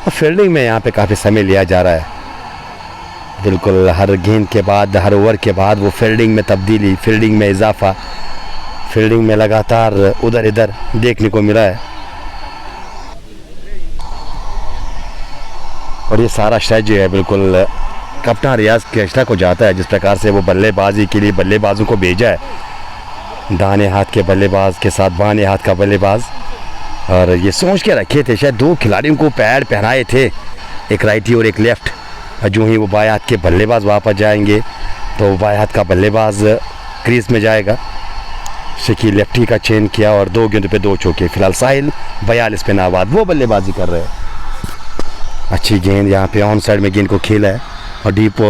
फील्डिंग में यहाँ पे काफ़ी समय लिया जा रहा है, बिल्कुल हर गेंद के बाद, हर ओवर के बाद वो फील्डिंग में तब्दीली, फील्डिंग में इजाफा, फील्डिंग में लगातार उधर इधर देखने को मिला है। और ये सारा श्रेय जो है बिल्कुल कप्तान रियाज केशरा को जाता है, जिस प्रकार से वो बल्लेबाजी के लिए बल्लेबाजों को भेजा है, दाहिने हाथ के बल्लेबाज के साथ बाएं हाथ का बल्लेबाज, और ये सोच के रखे थे शायद 2 खिलाड़ियों को पैड पहनाए थे, एक राइटी और एक लेफ्ट। जो ही वो बाएं हाथ के बल्लेबाज वापस जाएंगे तो बाएं हाथ का बल्लेबाज क्रीज में जाएगा। शकील लेफ्टी का चेंज किया और 2 गेंदों पे 2 चौके। फिलहाल साहिल 42 पे नाबाद वो बल्लेबाजी कर रहे हैं। अच्छी गेंद यहाँ पे ऑन साइड में गेंद को खेला है, और डीप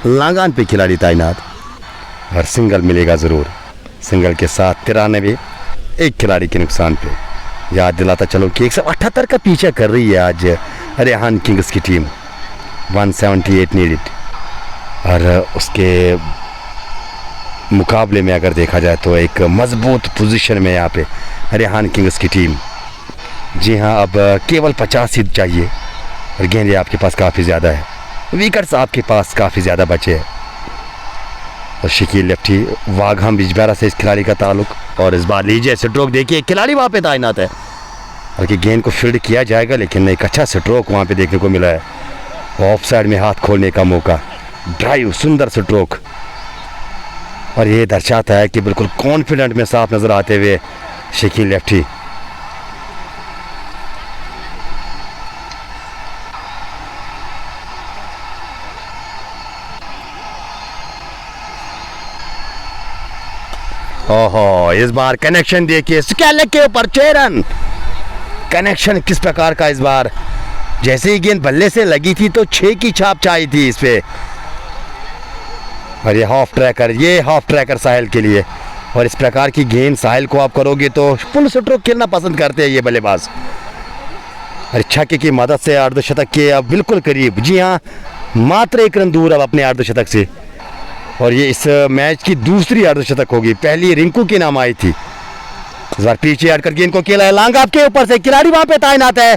लांगान पे खिलाड़ी तैनात, और सिंगल मिलेगा ज़रूर। सिंगल के साथ 93, एक खिलाड़ी के नुकसान पे। याद दिलाता चलो कि 178 का पीछा कर रही है आज रेहान किंग्स की टीम, 178 नीडेड। और उसके मुकाबले में अगर देखा जाए तो एक मजबूत पोजीशन में यहाँ पे रेहान किंग्स की टीम। जी हाँ, अब केवल 50 ही चाहिए, और गेंदें आपके पास काफ़ी ज़्यादा है, विकेट्स आपके पास काफ़ी ज़्यादा बचे हैं। और शकील लेफ्टी वाघम बिजबारा से इस खिलाड़ी का ताल्लुक, और इस बार लीजिए स्ट्रोक देखिए, खिलाड़ी वहाँ पे तैनात है, बल्कि गेंद को फील्ड किया जाएगा, लेकिन एक अच्छा स्ट्रोक वहाँ पे देखने को मिला है। ऑफ साइड में हाथ खोलने का मौका, ड्राइव, सुंदर स्ट्रोक, और ये दर्शाता है कि बिल्कुल कॉन्फिडेंट में साफ नज़र आते हुए शकील लेफ्टी। ओहो, इस बार कनेक्शन देखिए, स्कैलक के ऊपर 6 रन। कनेक्शन किस प्रकार का इस बार, जैसे ही गेंद बल्ले से लगी थी तो 6 की छाप चाहिए थी इस पे। और ये हाफ ट्रैकर साहिल के लिए, और इस प्रकार की गेंद साहिल को आप करोगे तो फुल स्ट्रोक खेलना पसंद करते हैं ये बल्लेबाज। और छक्के की मदद से अर्धशतक के अब बिल्कुल करीब, जी हाँ, मात्र 1 रन दूर अब अपने अर्धशतक से। और ये इस मैच की दूसरी अर्धशतक होगी, पहली रिंकू के नाम आई थी। इस बार पीछे हटकर गेंद को खेला है, लांग आपके ऊपर से, खिलाड़ी वहाँ पे तैनात है,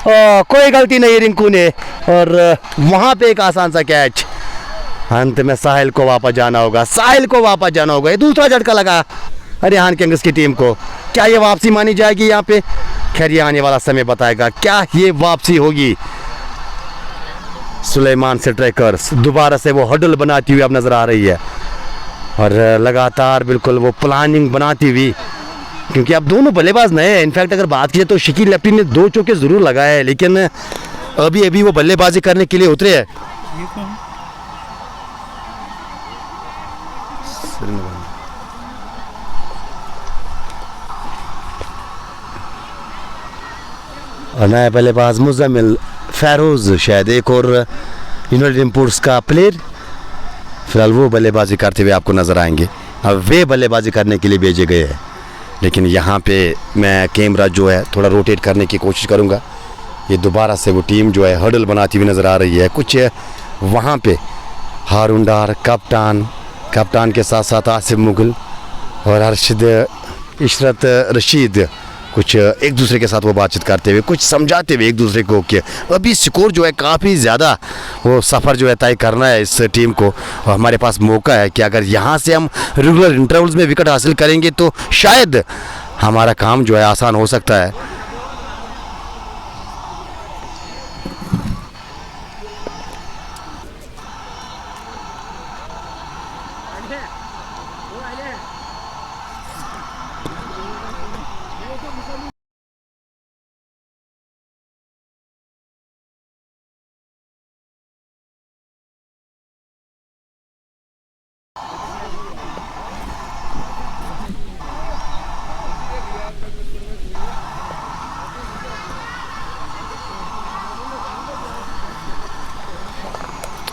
कोई गलती नहीं रिंकू ने, और वहाँ पे एक आसान सा कैच। अंत में साहिल को वापस जाना होगा, ये दूसरा झटका लगा रेहान किंग्स की टीम को। क्या ये वापसी मानी जाएगी यहाँ पे? खैर ये आने वाला समय बताएगा क्या ये वापसी होगी। सुलेमान स्ट्राइकर्स दोबारा से वो हडल बनाती हुई अब नज़र आ रही है, और लगातार बिल्कुल वो प्लानिंग बनाती हुई, क्योंकि अब दोनों बल्लेबाज नए हैं। इनफैक्ट अगर बात की जाए तो शकील लेफ्टी ने 2 चौके ज़रूर लगाए हैं, लेकिन अभी वो बल्लेबाजी करने के लिए उतरे हैं। और नया बल्लेबाज मुजम्मिल फेरोज, शायद एक और यूनाइटेड इंपोर्ट्स का प्लेयर, फिलहाल वो बल्लेबाजी करते हुए आपको नज़र आएंगे। अब वे बल्लेबाजी करने के लिए भेजे गए हैं, लेकिन यहाँ पे मैं कैमरा जो है थोड़ा रोटेट करने की कोशिश करूँगा। ये दोबारा से वो टीम जो है हडल बनाती हुई नज़र आ रही है। कुछ वहाँ पे हारून डार कप्तान के साथ साथ आसिफ मुगल और अरशद इशरत रशीद कुछ एक दूसरे के साथ वो बातचीत करते हुए, कुछ समझाते हुए एक दूसरे को कि अभी स्कोर जो है काफ़ी ज़्यादा, वो सफ़र जो है तय करना है इस टीम को। और हमारे पास मौका है कि अगर यहाँ से हम रेगुलर इंटरवल्स में विकेट हासिल करेंगे तो शायद हमारा काम जो है आसान हो सकता है।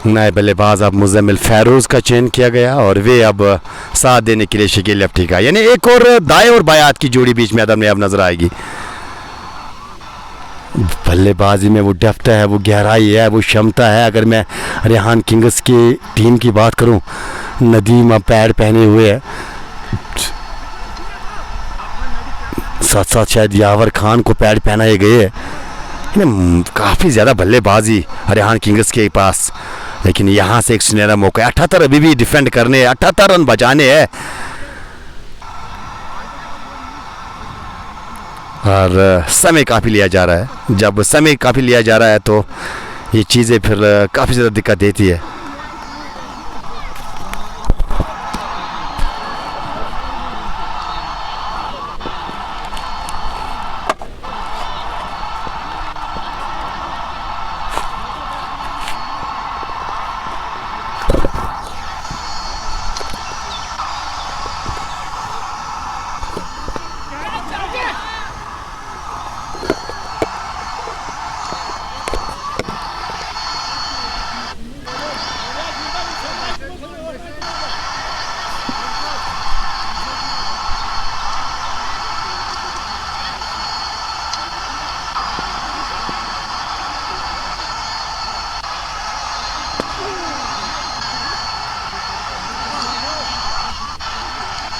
नए बल्लेबाज अब मुजम्मिल फ़ैरोज़ का चयन किया गया और वे अब साथ देने के लिए शकील लेफ्टी का, यानी एक और दाएं और बाएं हाथ की जोड़ी बीच मैदान में अब नजर आएगी। बल्लेबाजी में वो डेप्थ है, वो गहराई है, वो क्षमता है। अगर मैं रेहान किंग्स की टीम की बात करूं, नदीम अब पैड पहने हुए है, साथ साथ शायद यावर खान को पैड पहनाए गए है। काफ़ी ज़्यादा बल्लेबाजी रेहान किंग्स के पास, लेकिन यहाँ से एक सुनहरा मौका है। 78 अभी भी डिफेंड करने, 78 रन बचाने हैं और समय काफ़ी लिया जा रहा है। जब समय काफ़ी लिया जा रहा है तो ये चीज़ें फिर काफ़ी ज़्यादा दिक्कत देती है।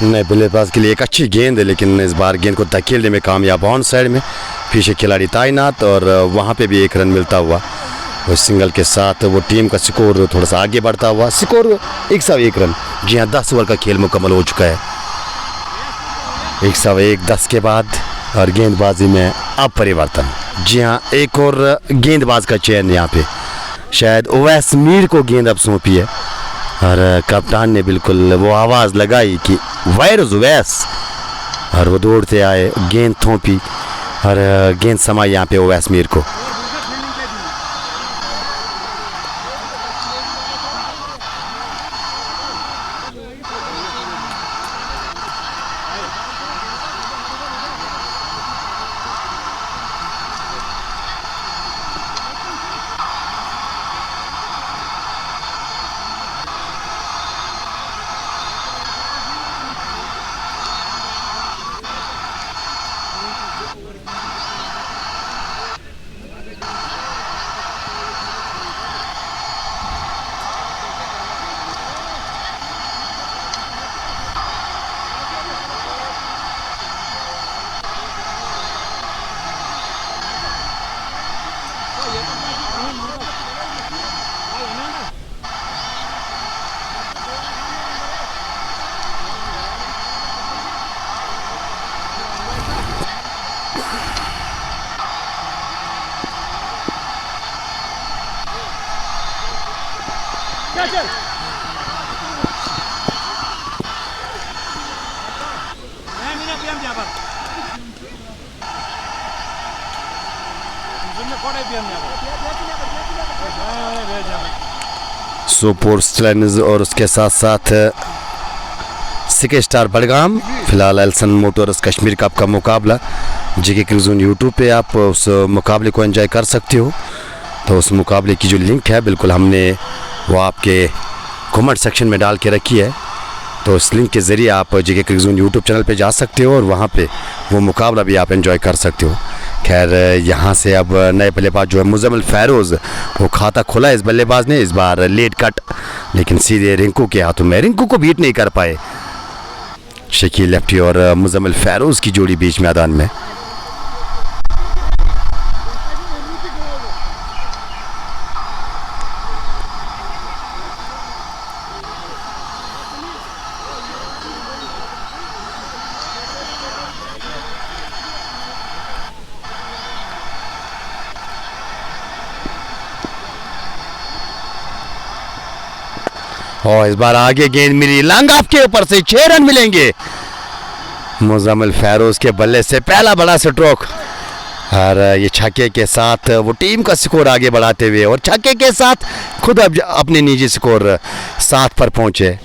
नए बल्लेबाज के लिए एक अच्छी गेंद है, लेकिन इस बार गेंद को धकेलने में कामयाब। ऑन साइड में पीछे खिलाड़ी तैनात और वहाँ पे भी एक रन मिलता हुआ उस सिंगल के साथ वो टीम का स्कोर थोड़ा सा आगे बढ़ता हुआ। Score 101 run. जी हाँ, 10 ओवर का खेल मुकम्मल हो चुका है। 101 10 के बाद और गेंदबाजी में अब परिवर्तन। जी हाँ, एक और गेंदबाज का चयन यहाँ पे, शायद ओवैस मीर को गेंद अब सौंपी है और कप्तान ने बिल्कुल वो आवाज़ लगाई कि वायरस ओवैस, और वो दौड़ते आए, गेंद थोपी और गेंद समाई यहाँ पे ओवैस मीर को। सुपर स्टैंड और उसके साथ साथ सिके स्टार बड़गाम। फिलहाल एल्सन मोटर्स कश्मीर कप का मुकाबला जेके क्रिकेट यूट्यूब पे आप उस मुकाबले को एंजॉय कर सकते हो। तो उस मुकाबले की जो लिंक है बिल्कुल हमने वो आपके कमेंट सेक्शन में डाल के रखी है। तो इस लिंक के ज़रिए आप जेके क्रिकेट यूट्यूब चैनल पे जा सकते हो और वहाँ पे वो मुकाबला भी आप एंजॉय कर सकते हो। खैर यहाँ से अब नए बल्लेबाज जो है मुजम्मिल फ़ैरोज़, वो खाता खोला इस बल्लेबाज ने, इस बार लेट कट, लेकिन सीधे रिंकू के हाथों में। रिंकू को बीट नहीं कर पाए शकील लेफ्टी और मुजम्मिल फ़ैरोज़ की जोड़ी बीच मैदान में। और इस बार आगे गेंद मिली लॉन्ग ऑफ के ऊपर से 6 रन मिलेंगे मुजम्मिल फैरोज के बल्ले से पहला बड़ा स्ट्रोक और ये छक्के के साथ वो टीम का स्कोर आगे बढ़ाते हुए और छक्के के साथ खुद अब अपने निजी स्कोर 7 पर पहुंचे।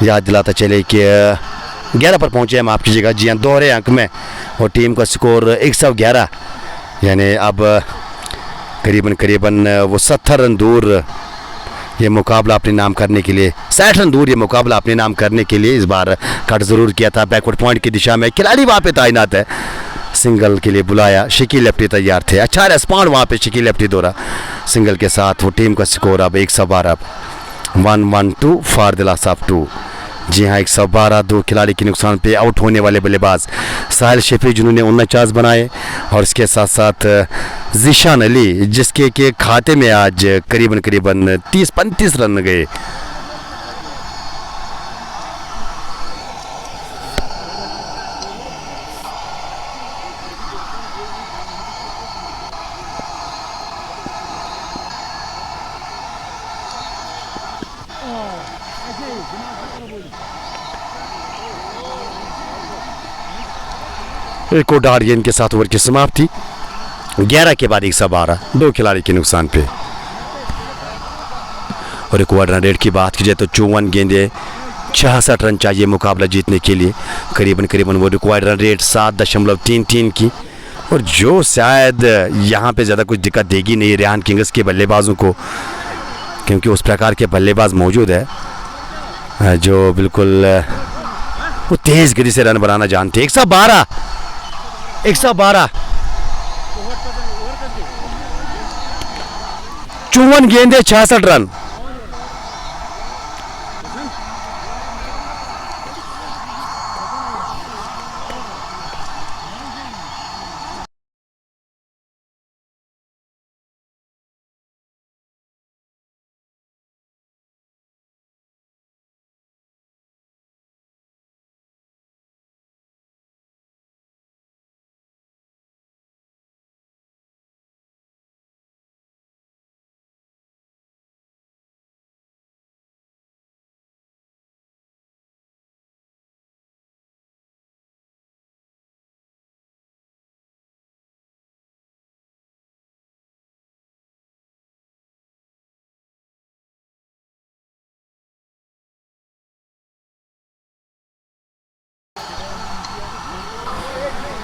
याद दिलाता चले कि 11 पर पहुंचे हम, माफ़ कीजिएगा, जी हाँ, दोहरे अंक में और टीम का स्कोर 111, यानी अब करीबन वो 70 रन दूर ये मुकाबला अपने नाम करने के लिए, 60 रन दूर ये मुकाबला अपने नाम करने के लिए इस बार कट ज़रूर किया था। बैकवर्ड पॉइंट की दिशा में खिलाड़ी वहाँ पे तैनात है, सिंगल के लिए बुलाया, शकील लेफ्टी तैयार थे, अच्छा रेस्पॉन्ड वहाँ पे शकील लेफ्टी दौरा सिंगल के साथ वो टीम का स्कोर अब 112, 112 फॉर द लॉस ऑफ 2। जी हाँ, 112 2 खिलाड़ी के नुकसान पे आउट होने वाले बल्लेबाज साहिल शेफी जिन्होंने 49 बनाए और इसके साथ साथ ज़ीशान अली जिसके के खाते में आज करीबन 30-35 रन गए। एक और डार गेंद के साथ ओवर की समाप्ति, 11 के बाद 112, 2 खिलाड़ी के नुकसान पे। और रिक्वायर्ड रन रेट की बात की जाए तो 54 गेंदे 66 रन चाहिए मुकाबला जीतने के लिए, करीबन वो रिक्वायर्ड रन रेट 7.33 की, और जो शायद यहाँ पे ज़्यादा कुछ दिक्कत देगी नहीं रेहान किंग्स के बल्लेबाजों को, क्योंकि उस प्रकार के बल्लेबाज मौजूद है जो बिल्कुल वो तेज़ गति से रन बनाना जानते हैं। 112 54 गेंदे 66 रन।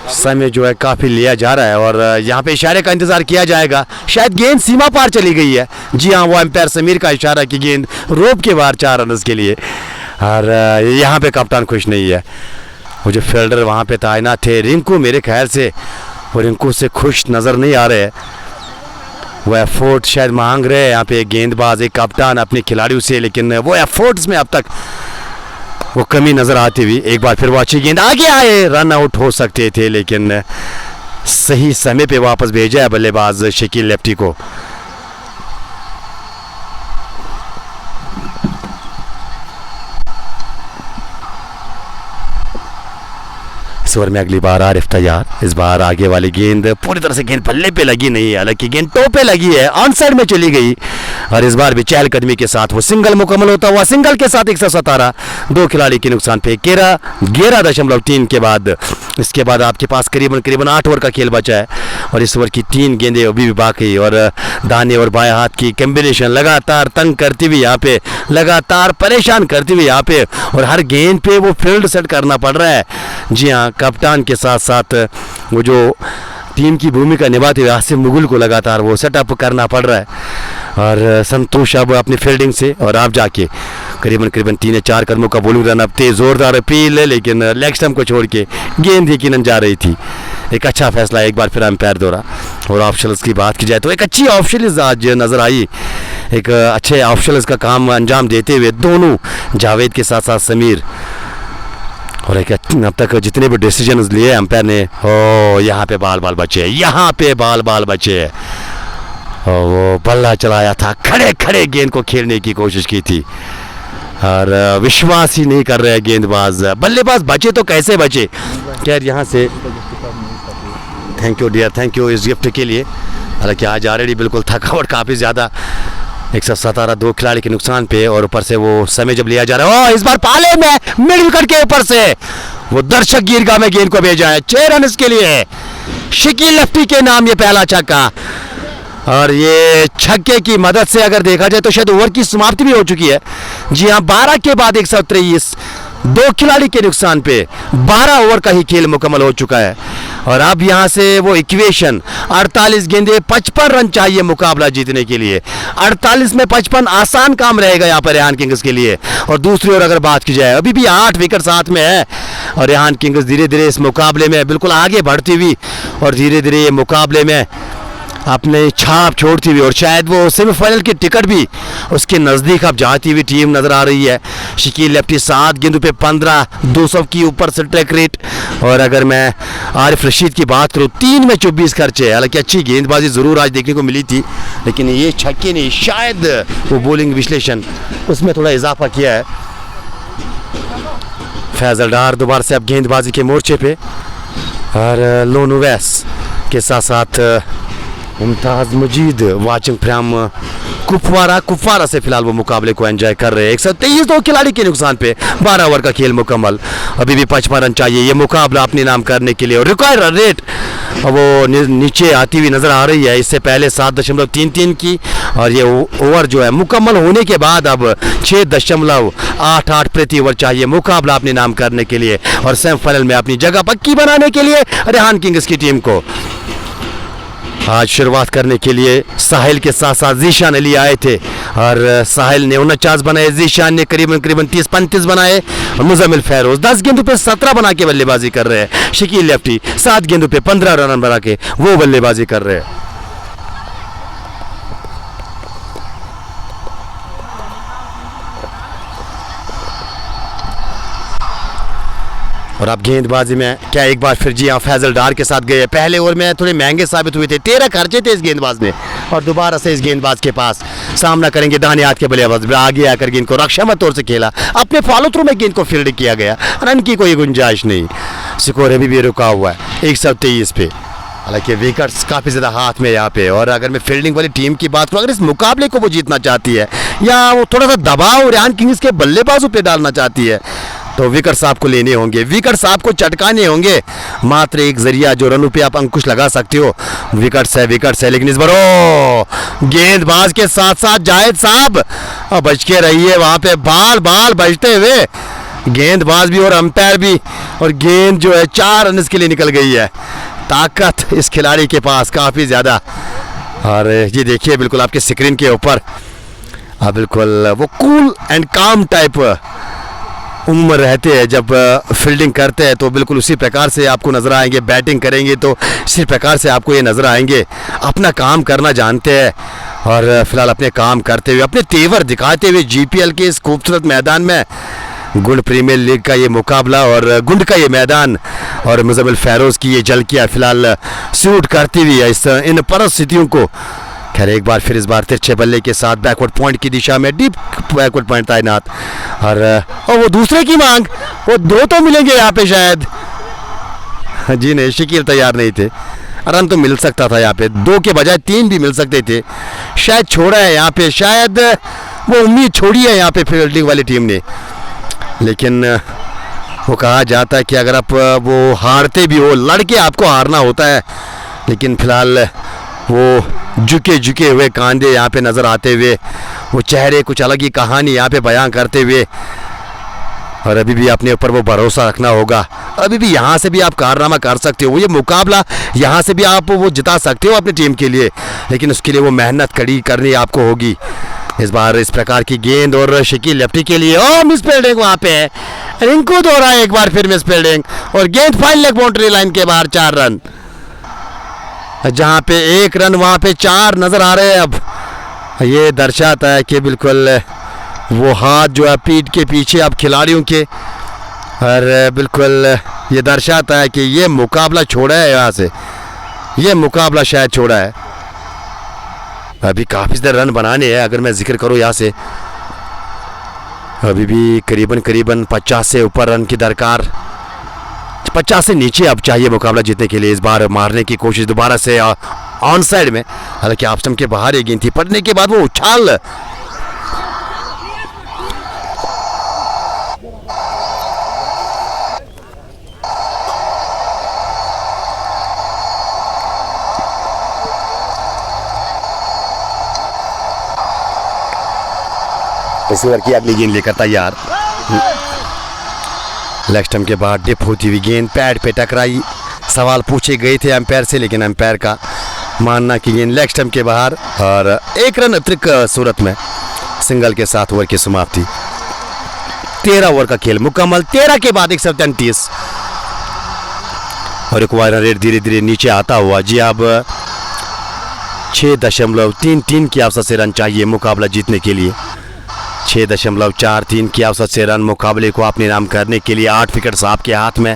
समय जो है काफ़ी लिया जा रहा है और यहाँ पे इशारे का इंतज़ार किया जाएगा, शायद गेंद सीमा पार चली गई है। जी हाँ, वो एम्पायर समीर का इशारा कि गेंद रोप के बाहर 4 रन के लिए, और यहाँ पे कप्तान खुश नहीं है। वो जो फील्डर वहाँ पे तैनात थे रिंकू, मेरे ख्याल से वो रिंकू से खुश नज़र नहीं आ रहे, वो एफर्ट शायद मांग रहे हैं यहाँ पे गेंदबाज एक कप्तान अपने खिलाड़ियों से, लेकिन वो एफर्ट्स में अब तक वो कमी नज़र आती हुई। एक बार फिर वो अच्छी गेंद आगे आए, रन आउट हो सकते थे लेकिन सही समय पे वापस भेजा है बल्लेबाज शकील लेफ्टी को। इस ओवर में अगली बार आरिफ तैयार, इस बार आगे वाली गेंद पूरी तरह से गेंद पल्ले पे लगी नहीं है, हालांकि गेंद टो पे लगी है, ऑन साइड में चली गई, और इस बार भी चहलकदमी के साथ वो सिंगल मुकम्मल होता हुआ, सिंगल के साथ 117, 2 खिलाड़ी के नुकसान पे 11.3 के बाद इसके बाद आपके पास करीबन 8 ओवर का खेल बचा है और इस ओवर की 3 गेंदें अभी भी बाकी, और दाहिने और बाएं हाथ की कम्बिनेशन लगातार तंग करती हुई यहाँ पे, लगातार परेशान करती हुई यहाँ पे, और हर गेंद पे वो फील्ड सेट करना पड़ रहा है। जी हाँ, कप्तान के साथ साथ वो जो टीम की भूमिका निभाते हुए आसिफ मुगल को लगातार वो सेटअप करना पड़ रहा है, और संतोष अब अपनी फील्डिंग से, और आप जाके करीबन 3 या 4 कदमों का बॉलिंग रन अब तेज ज़ोरदार अपील है, लेकिन लेग स्टंप को छोड़ के गेंद यकीनन जा रही थी। एक अच्छा फैसला एक बार फिर एम्पायर दौरा। और ऑप्शनल्स की बात की जाए तो एक अच्छी ऑप्शनल्स आज नज़र आई, एक अच्छे ऑप्शनल्स का काम अंजाम देते हुए दोनों जावेद के साथ साथ समीर, और एक अब तक जितने भी डिसीजन लिए एम्पायर ने, हो यहाँ पे बाल बचे, यहाँ पे बाल बचे, और वो बल्ला चलाया था, खड़े गेंद को खेलने की कोशिश की थी, और विश्वास ही नहीं कर रहे गेंदबाज, बल्लेबाज बचे तो कैसे बचे। खैर यहाँ से thank you dear, thank you इस गिफ्ट के लिए। हालांकि आज ऑलरेडी बिल्कुल थकावट काफ़ी ज़्यादा 117 दो खिलाड़ी के नुकसान पे, और ऊपर से वो समय जब लिया जा रहा है, इस बार पाले में मिड विकेट के ऊपर से वो दर्शक गिरगाह में गेंद को भेजा है 6 रन के लिए। शकील लफ्टी के नाम ये पहला छक्का, और ये छक्के की मदद से अगर देखा जाए तो शायद ओवर की समाप्ति भी हो चुकी है। जी हाँ, 12 के बाद 123 दो खिलाड़ी के नुकसान पे 12 ओवर का ही खेल मुकम्मल हो चुका है। और अब यहाँ से वो इक्वेशन 48 गेंदे 55 रन चाहिए मुकाबला जीतने के लिए। 48 में 55 आसान काम रहेगा यहाँ पर रेहान किंग्स के लिए। और दूसरी ओर अगर बात की जाए, अभी भी 8 विकेट साथ में है, और रेहान किंग्स धीरे धीरे इस मुकाबले में बिल्कुल आगे बढ़ती हुई और धीरे धीरे ये मुकाबले में अपने छाप छोड़ती हुई, और शायद वो सेमीफाइनल की टिकट भी उसके नज़दीक अब जाती हुई टीम नज़र आ रही है। शकील लेफ्टी 7 गेंदों पे 15, 200 की ऊपर से ट्रैक रेट। और अगर मैं आरिफ रशीद की बात करूँ, 3 में 24 खर्चे। हालांकि अच्छी गेंदबाजी ज़रूर आज देखने को मिली थी, लेकिन ये छक्के ने शायद वो बॉलिंग विश्लेषण उसमें थोड़ा इजाफा किया है। फैजल डार दोबारा से अब गेंदबाजी के मोर्चे पे, और लोन उवैस के साथ साथ मुमताज़ मजीद वाचिंग फ्रॉम कुपवारा से फिलहाल वो मुकाबले को एंजॉय कर रहे हैं। 123 दो खिलाड़ी के नुकसान पे 12 ओवर का खेल मुकम्मल। अभी भी 55 रन चाहिए ये मुकाबला अपने नाम करने के लिए, और रिक्वायर्ड रन रेट वो नीचे आती हुई नज़र आ रही है। इससे पहले 7.33 की, और ये ओवर जो है मुकम्मल होने के बाद अब 6.88 प्रति ओवर चाहिए मुकाबला अपने नाम करने के लिए, और सेमीफाइनल में अपनी जगह पक्की बनाने के लिए रेहान किंग्स की टीम को। आज शुरुआत करने के लिए साहिल के साथ साथ जीशान अली आए थे, और साहिल ने 49 बनाए, जीशान ने करीबन 30-35 बनाए, और मुजम्मिल फेरोज 10 गेंदों पे 17 बना के बल्लेबाजी कर रहे हैं। शकील लेफ्टी 7 गेंदों पे 15 रन बना के वो बल्लेबाजी कर रहे हैं। और अब गेंदबाजी में क्या एक बार फिर जी हाँ फैजल डार के साथ गए। पहले ओवर में थोड़े महंगे साबित हुए थे, 13 खर्चे थे इस गेंदबाज ने, और दोबारा से इस गेंदबाज के पास सामना करेंगे दानियात के बल्लेबाज। आगे आकर गेंद को रक्षात्मक तौर से खेला, अपने फॉलो थ्रू में गेंद को फील्ड किया गया, रन की कोई गुंजाइश नहीं। स्कोर अभी भी रुका हुआ है 123 पे। हालांकि विकेट्स काफ़ी ज़्यादा हाथ में यहाँ पे। और अगर मैं फील्डिंग वाली टीम की बात करूँ, अगर इस मुकाबले को वो जीतना चाहती है या वो थोड़ा सा दबाव रेहान किंग्स के बल्लेबाजों पे डालना चाहती है, तो विकेट्स आपको लेने होंगे, विकेट्स आपको चटकाने होंगे। मात्र एक जरिया जो रनों पे आप अंकुश लगा सकते हो विकेट्स है। लेकिन इस बार गेंदबाज के साथ साथ जायद साहब बच के रहिए वहाँ पे, बाल बजते हुए गेंदबाज भी और अंपायर भी, और गेंद जो है 4 रन के लिए निकल गई है। ताकत इस खिलाड़ी के पास काफ़ी ज़्यादा। और ये देखिए बिल्कुल आपके स्क्रीन के ऊपर बिल्कुल वो कूल एंड काम टाइप उम्र रहते हैं जब फील्डिंग करते हैं, तो बिल्कुल उसी प्रकार से आपको नज़र आएंगे। बैटिंग करेंगे तो इसी प्रकार से आपको ये नज़र आएंगे, अपना काम करना जानते हैं। और फिलहाल अपने काम करते हुए, अपने तेवर दिखाते हुए जीपीएल के इस खूबसूरत मैदान में, गुंड प्रीमियर लीग का ये मुकाबला और गुंड का ये मैदान, और मुजम्मिल फेरोज की ये झलकियाँ फिलहाल सूट करती हुई है इन परिस्थितियों को। खैर एक बार फिर इस बार तिरछे बल्ले के साथ बैकवर्ड पॉइंट की दिशा में डीप बैकवर्ड पॉइंट तैनात, और वो दूसरे की मांग, वो 2 तो मिलेंगे यहाँ पे शायद। जी नहीं, शकील तैयार नहीं थे, रन तो मिल सकता था यहाँ पे, 2 के बजाय 3 भी मिल सकते थे। शायद छोड़ा है यहाँ पे, शायद वो उम्मीद छोड़ी है यहाँ पे फील्डिंग वाली टीम ने। लेकिन वो कहा जाता है कि अगर आप वो हारते भी हो, लड़के आपको हारना होता है। लेकिन फिलहाल वो झुके हुए कांधे यहाँ पे नज़र आते हुए, वो चेहरे कुछ अलग ही कहानी यहाँ पे बयां करते हुए, और अभी भी अपने ऊपर वो भरोसा रखना होगा। अभी भी यहाँ से भी आप कारनामा कर सकते हो, ये मुकाबला यहाँ से भी आप वो जिता सकते हो अपनी टीम के लिए, लेकिन उसके लिए वो मेहनत कड़ी करनी आपको होगी। इस बार इस प्रकार की गेंद और शकील लेफ्टी के लिए मिस फील्डिंग वहाँ पे है, रिंकू दोहरा एक बार फिर मिस फील्डिंग, और गेंद फाइन लेग बाउंड्री लाइन के बाहर 4 रन, जहाँ पे 1 रन वहाँ पे 4 नज़र आ रहे हैं। अब ये दर्शाता है कि बिल्कुल वो हाथ जो है पीठ के पीछे अब खिलाड़ियों के, और बिल्कुल ये दर्शाता है कि ये मुकाबला छोड़ा है, यहाँ से ये मुकाबला शायद छोड़ा है। अभी काफ़ी ज़्यादा रन बनाने हैं, अगर मैं जिक्र करूँ यहाँ से अभी भी करीबन 50 से ऊपर रन की दरकार, 50 से नीचे अब चाहिए मुकाबला जीतने के लिए। इस बार मारने की कोशिश दोबारा से ऑन साइड में, हालांकि ऑफ स्टंप के बाहर ये गेंद थी। पड़ने के बाद वो उछाल रिसीवर की अगली गेंद लेकर तैयार। लेग स्टंप के बाद डिप होती हुई गेंद पैड पे टकराई। सवाल पूछे गए थे अंपायर से, लेकिन अंपायर का मानना कि गेंद लेग स्टंप के बाहर और 1 रन अतिरिक्त सूरत में सिंगल के साथ ओवर की समाप्ति। 13 ओवर का खेल मुकम्मल। 13 के बाद 137 और रिक्वायर्ड रेट धीरे धीरे नीचे आता हुआ। जी अब 6.33 की औसत से रन चाहिए मुकाबला जीतने के लिए। 6.43 की औसत से रन मुकाबले को अपने नाम करने के लिए। 8 विकेट आपके हाथ में।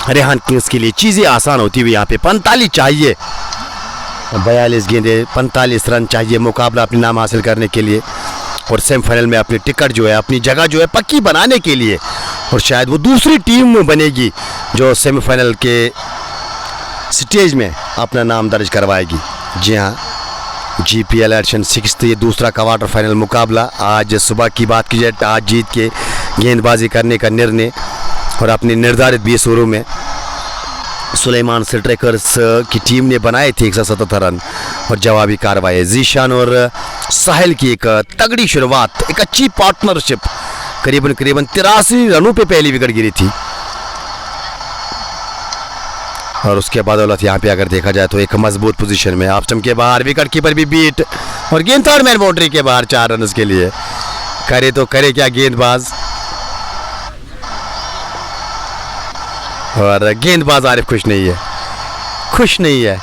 रेहान किंग्स के लिए चीज़ें आसान होती हुई यहाँ पे 45 चाहिए। 42 गेंदें 45 रन चाहिए मुकाबला अपने नाम हासिल करने के लिए और सेमीफाइनल में अपनी टिकट जो है, अपनी जगह जो है पक्की बनाने के लिए। और शायद वो दूसरी टीम बनेगी जो सेमीफाइनल के स्टेज में अपना नाम दर्ज करवाएगी। जी हाँ, GPL एडिशन 6 ये दूसरा क्वार्टर फाइनल मुकाबला। आज सुबह की बात की जाए, आज जीत के गेंदबाजी करने का निर्णय और अपने निर्धारित 20 ओवरों में सुलेमान स्ट्राइकर्स की टीम ने बनाए थे 177 रन और जवाबी कार्रवाई। जीशान और साहिल की एक तगड़ी शुरुआत, एक अच्छी पार्टनरशिप। करीबन 83 रनों पे पहली विकेट गिरी थी और उसके बाद औलत यहाँ पे अगर देखा जाए तो एक मजबूत पोजीशन में। ऑफ स्टंप के बाहर विकेट कीपर भी बीट और गेंद थर्ड मैन बाउंड्री के बाहर 4 रन के लिए। करे तो करे क्या गेंदबाज, और गेंदबाज आरिफ खुश नहीं है, खुश नहीं है।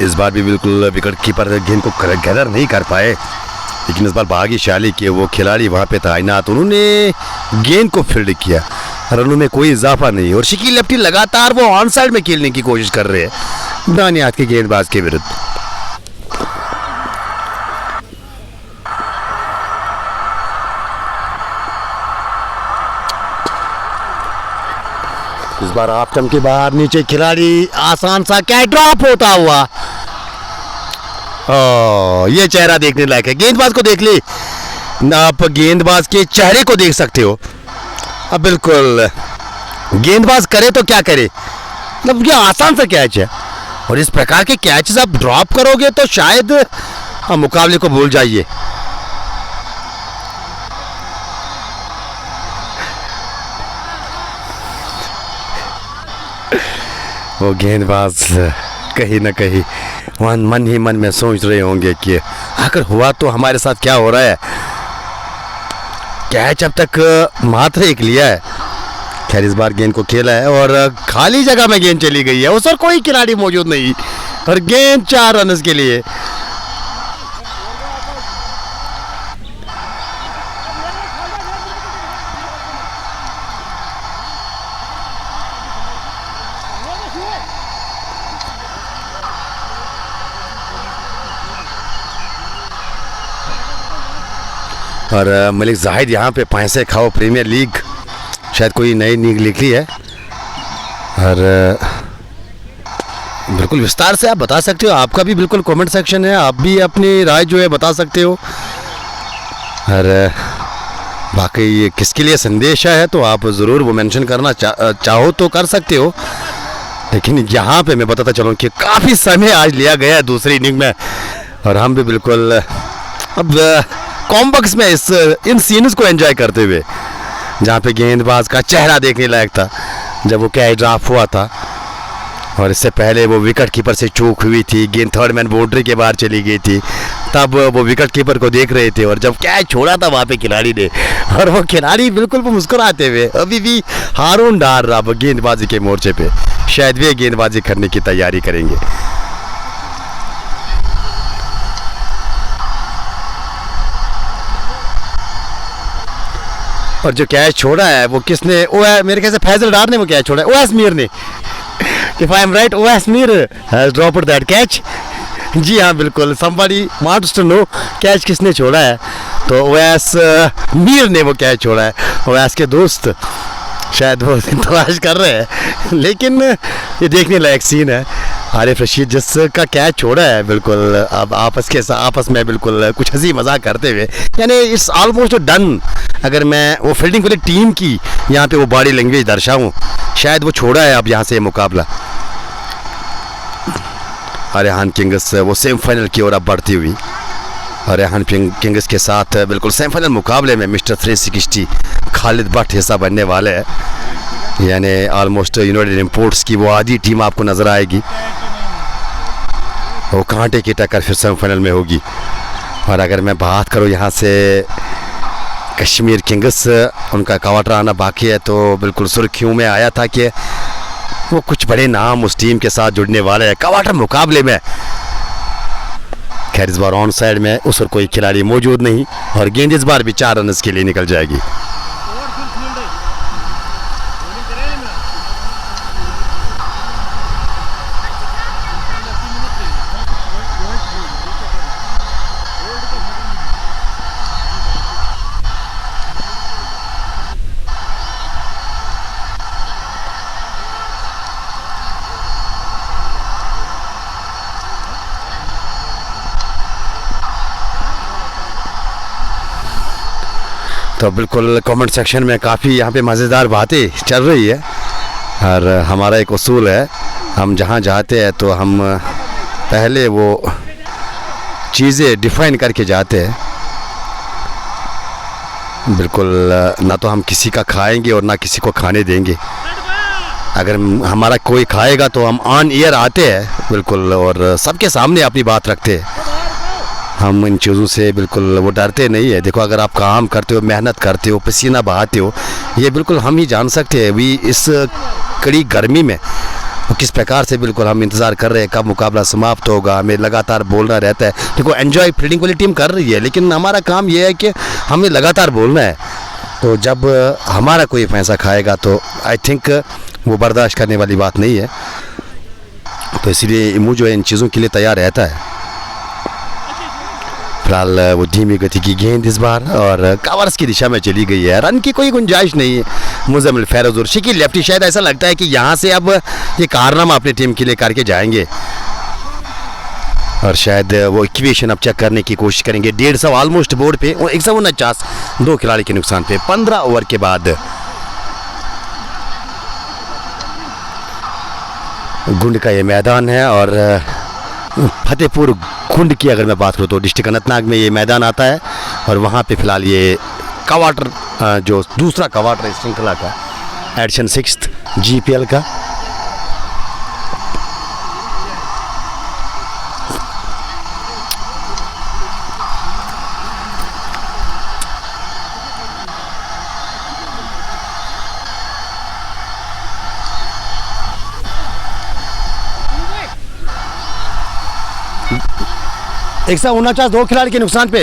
इस बार भी बिल्कुल विकेट कीपर गेंद को गैदर नहीं कर पाए, लेकिन इस बार भाग्यशाली के वो खिलाड़ी वहाँ पे तैनात, उन्होंने गेंद को फील्ड किया। रनों में कोई इजाफा नहीं और शकील लेफ्टी लगातार वो ऑन साइड में खेलने की कोशिश कर रहे हैं दानियात के गेंदबाज के विरुद्ध। इस बार ऑफ स्टंप के बाहर नीचे खिलाड़ी, आसान सा कैच ड्रॉप होता हुआ। ये चेहरा देखने लायक है। गेंदबाज को देख ली, आप गेंदबाज के चेहरे को देख सकते हो। अब बिल्कुल गेंदबाज करे तो क्या करे, मतलब ये आसान सा कैच है और इस प्रकार के कैचेस आप ड्रॉप करोगे तो शायद मुकाबले को भूल जाइए। वो गेंदबाज कहीं ना कहीं मन ही मन में सोच रहे होंगे कि आखिर हुआ तो हमारे साथ क्या हो रहा है। कैच अब तक मात्र एक लिया है। खैर इस बार गेंद को खेला है और खाली जगह में गेंद चली गई है, उस पर कोई खिलाड़ी मौजूद नहीं और गेंद 4 रन के लिए। और मलिक जाहिद यहाँ पे पैसे खाओ प्रीमियर लीग, शायद कोई नई लीग लिखी है और बिल्कुल विस्तार से आप बता सकते हो। आपका भी बिल्कुल कमेंट सेक्शन है, आप भी अपनी राय जो है बता सकते हो। और बाकी ये किसके लिए संदेश है तो आप ज़रूर वो मेंशन करना चाहो तो कर सकते हो। लेकिन यहाँ पे मैं बताता चलूँ कि काफ़ी समय आज लिया गया है दूसरी इनिंग में और हम भी बिल्कुल अब कॉम्बक्स में इन सीन्स को एंजॉय करते हुए, जहाँ पे गेंदबाज का चेहरा देखने लायक था जब वो कैच ड्रॉप हुआ था और इससे पहले वो विकेट कीपर से चूक हुई थी, गेंद थर्ड मैन बाउंड्री के बाहर चली गई थी। तब वो विकेट कीपर को देख रहे थे और जब कैच छोड़ा था वहाँ पे खिलाड़ी ने, और वो खिलाड़ी बिल्कुल वो मुस्कुराते हुए अभी भी हारून डार अब गेंदबाजी के मोर्चे पे शायद वे गेंदबाजी करने की तैयारी करेंगे। और जो कैच छोड़ा है वो किसने, वो है मेरे ख्याल से फैजल डार ने वो कैच छोड़ा है, ओएस मीर ने। If I am right, Owais Mir has dropped that catch. जी हाँ बिल्कुल, somebody wants to know catch किसने छोड़ा है, तो ओएस मीर ने वो कैच छोड़ा है। ओएस के दोस्त शायद वो तलाश कर रहे हैं, लेकिन ये देखने लायक सीन है। आरिफ रशीद जिसका कैच छोड़ा है बिल्कुल अब आपस में बिल्कुल कुछ हंसी मजाक करते हुए, यानी इट्स ऑलमोस्ट डन। अगर मैं वो फील्डिंग वाली टीम की यहाँ पे वो बॉडी लैंग्वेज दर्शाऊँ, शायद वो छोड़ा है अब यहाँ से मुकाबला। रेहान किंग्स वो सेमीफाइनल की ओर अब बढ़ती हुई, और रेहान किंग्स के साथ बिल्कुल सेमीफाइनल मुकाबले में मिस्टर 360 खालिद भट्ट हिस्सा बनने वाले हैं। यानी ऑलमोस्ट यूनाइटेड इंपोर्ट्स की वो आधी टीम आपको नज़र आएगी, वो कांटे की टक्कर फिर सेमीफाइनल में होगी। और अगर मैं बात करूँ यहाँ से कश्मीर किंग्स, उनका क्वार्टर आना बाकी है, तो बिल्कुल सुर्खियों में आया था कि वो कुछ बड़े नाम उस टीम के साथ जुड़ने वाले हैं क्वार्टर मुकाबले में। खैर इस बार ऑन साइड में उस और कोई खिलाड़ी मौजूद नहीं, और गेंद इस बार भी 4 रन के लिए निकल जाएगी। तो बिल्कुल कमेंट सेक्शन में काफ़ी यहाँ पे मज़ेदार बातें चल रही है, और हमारा एक उसूल है, हम जहाँ जाते हैं तो हम पहले वो चीज़ें डिफ़ाइन करके जाते हैं। बिल्कुल ना तो हम किसी का खाएंगे और ना किसी को खाने देंगे। अगर हमारा कोई खाएगा तो हम ऑन एयर आते हैं बिल्कुल, और सबके सामने अपनी बात रखते हैं। हम इन चीज़ों से बिल्कुल वो डरते नहीं है। देखो अगर आप काम करते हो, मेहनत करते हो, पसीना बहाते हो, ये बिल्कुल हम ही जान सकते हैं अभी इस कड़ी गर्मी में किस प्रकार से बिल्कुल हम इंतज़ार कर रहे हैं कब मुकाबला समाप्त होगा। हमें लगातार बोलना रहता है। देखो एंजॉय फील्डिंग वाली टीम कर रही है, लेकिन हमारा काम ये है कि हमें लगातार बोलना है। तो जब हमारा कोई पैसा खाएगा तो आई थिंक वो बर्दाश्त करने वाली बात नहीं है। तो इसलिए इमू जो है इन चीज़ों के लिए तैयार रहता है। फिलहाल वो धीमी गति की गेंद इस बार और कवर्स की दिशा में चली गई है। रन की कोई गुंजाइश नहीं है। मुजम्मिल फैरोज और शिकी लेफ्टी, शायद ऐसा लगता है कि यहाँ से अब ये कारनामा अपनी टीम के लिए करके जाएंगे, और शायद वो इक्वेशन अब चेक करने की कोशिश करेंगे। 150 ऑलमोस्ट बोर्ड पे, 149 2 खिलाड़ी के नुकसान पे 15 ओवर के बाद। गुंड का ये मैदान है, और फतेहपुर गुंड की अगर मैं बात करूँ तो डिस्ट्रिक्ट अनंतनाग में ये मैदान आता है, और वहाँ पे फ़िलहाल ये क्वार्टर जो दूसरा क्वार्टर है श्रृंखला का, एडिशन 6th GPL का। एक 149 2 खिलाड़ी के नुकसान पे।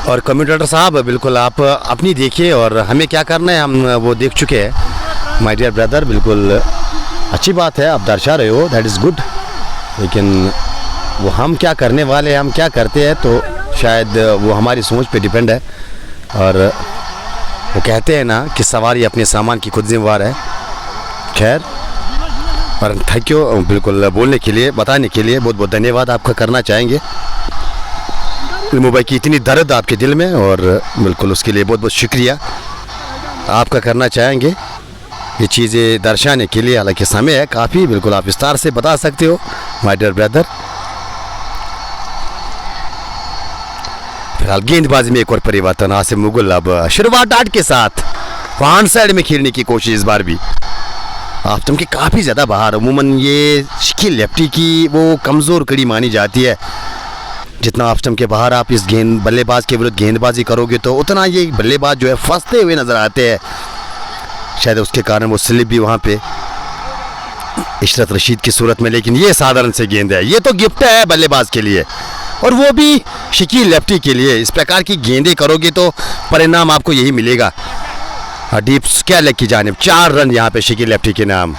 और कम्यूटेटर साहब बिल्कुल आप अपनी देखिए, और हमें क्या करना है हम वो देख चुके हैं। माय डियर ब्रदर, बिल्कुल अच्छी बात है आप दर्शा रहे हो, दैट इज़ गुड, लेकिन वो हम क्या करने वाले हैं, हम क्या करते हैं, तो शायद वो हमारी सोच पे डिपेंड है। और वो कहते हैं ना कि सवारी अपने सामान की खुद जिम्मेवार है। खैर, और थैंक यू बिल्कुल बोलने के लिए, बताने के लिए बहुत बहुत धन्यवाद आपका करना चाहेंगे। मुंबई की इतनी दर्द आपके दिल में, और बिल्कुल उसके लिए बहुत बहुत शुक्रिया आपका करना चाहेंगे ये चीज़ें दर्शाने के लिए। हालांकि समय है काफ़ी, बिल्कुल आप विस्तार से बता सकते हो माय डियर ब्रदर। फिलहाल गेंदबाजी में एक और परिवर्तन, आसिम मुगल अब शुरुआत 8 के साथ फ्रंट साइड में खेलने की कोशिश इस बार भी। ऑफ के काफ़ी ज़्यादा बाहर। अमूमन ये शकील लेफ्टी की वो कमज़ोर कड़ी मानी जाती है। जितना ऑफ स्टंप के बाहर आप इस गेंद बल्लेबाज के विरुद्ध गेंदबाजी करोगे तो उतना ये बल्लेबाज जो है फंसते हुए नज़र आते हैं। शायद उसके कारण वो स्लिप भी वहाँ पे इशरत रशीद की सूरत में। लेकिन ये साधारण से गेंद है, ये तो गिफ्ट है बल्लेबाज के लिए, और वो भी शकील लेफ्टी के लिए। इस प्रकार की गेंदें करोगे तो परिणाम आपको यही मिलेगा। डीप क्या लेग की जानिब 4 रन यहाँ पे शकील लेफ्टी के नाम,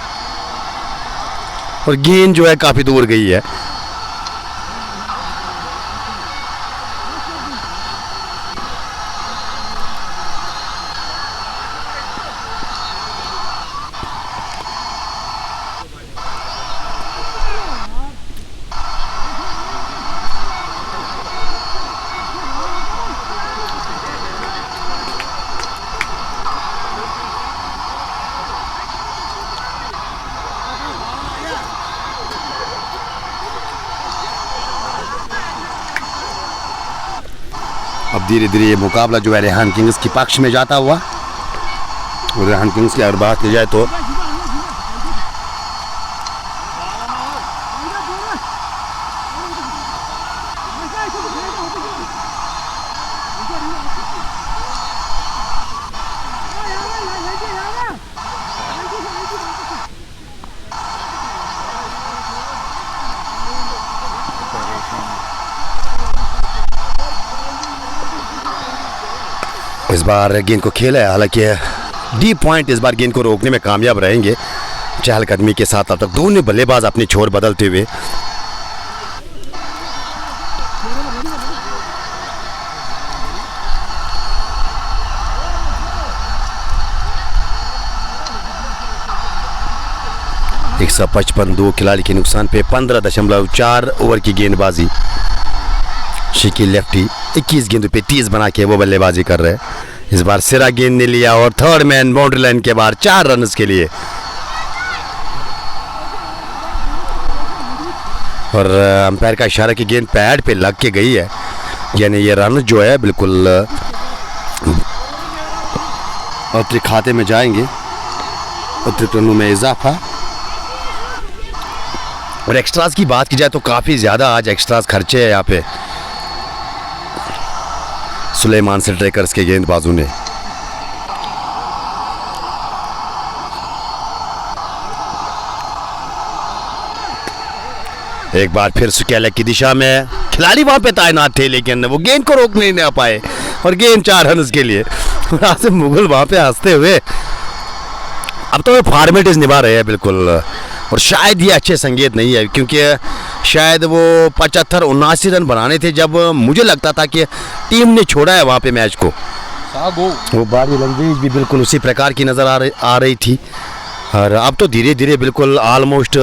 और गेंद जो है काफ़ी दूर गई है। अब धीरे धीरे ये मुकाबला जो है रेहान किंग्स के पक्ष में जाता हुआ। और रेहान किंग्स की अगर बात की जाए तो इस बार गेंद को खेला है, हालांकि डीप पॉइंट इस बार गेंद को रोकने में कामयाब रहेंगे चहलकदमी के साथ। अब तक दोनों बल्लेबाज अपनी छोर बदलते हुए। एक 155 दो खिलाड़ी के नुकसान पे 15.4 ओवर की गेंदबाजी। शकील लेफ्टी 21 गेंदों पे 30 बना के वो बल्लेबाजी कर रहे हैं। इस बार सिरा गेंद ने लिया और थर्ड मैन बाउंड्री लाइन के बाहर 4 रन के लिए। और अंपायर का इशारा कि गेंद पैड पे लग के गई है, यानी ये रन जो है बिल्कुल अतिरिक्त खाते में जाएंगे, अतिरिक्त रनों में इजाफा। और एक्स्ट्रास की बात की जाए तो काफ़ी ज़्यादा आज एक्स्ट्रास खर्चे हैं यहाँ पे सुलेमान से ट्रेकर्स के गेंदबाजों ने। एक बार फिर सुकेला की दिशा में खिलाड़ी वहां पे तैनात थे, लेकिन वो गेंद को रोक नहीं ना पाए और गेंद 4 रन के लिए। आसिफ मुगल वहां पे हंसते हुए अब तो फॉर्मेटिस निभा रहे हैं बिल्कुल। और शायद ये अच्छे संकेत नहीं है, क्योंकि शायद वो 75-79 रन बनाने थे जब मुझे लगता था कि टीम ने छोड़ा है वहाँ पे मैच को। वो बॉडी लैंग्वेज भी बिल्कुल उसी प्रकार की नज़र आ रही थी। और अब तो धीरे धीरे बिल्कुल ऑलमोस्ट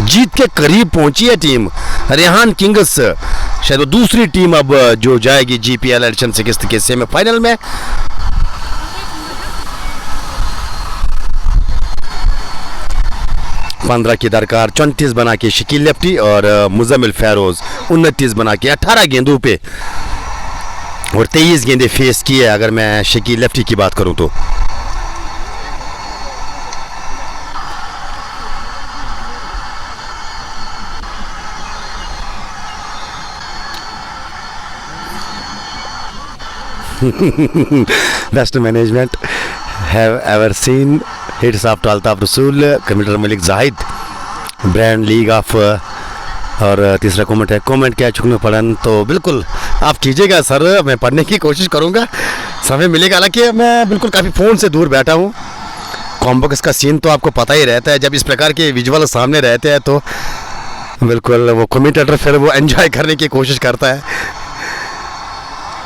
जीत के करीब पहुंची है टीम रेहान किंग्स। शायद वो दूसरी टीम अब जो जाएगी GPL एडिशन 6 के सेमीफाइनल में। पंद्रह की दरकार 34 बना के शकील लेफ्टी और मुजम्मिल फेरोज 29 बना के 18 गेंदों पे और 23 गेंदे फेस की है अगर मैं शकील लेफ्टी की बात करूं तो। Best management have ever seen. Hits of Altaf Rasool, commenter Malik Zahid, brand league of. और तीसरा कमेंट है, कमेंट क्या चुकने पड़न तो बिल्कुल आप कीजिएगा सर, मैं पढ़ने की कोशिश करूँगा, समय मिलेगा। हालांकि मैं बिल्कुल काफ़ी फ़ोन से दूर बैठा हूँ। कॉम्बॉक्स का सीन तो आपको पता ही रहता है, जब इस प्रकार के विजुअल सामने रहते हैं तो बिल्कुल वो कमेंटेटर फिर वो एंजॉय करने की कोशिश करता है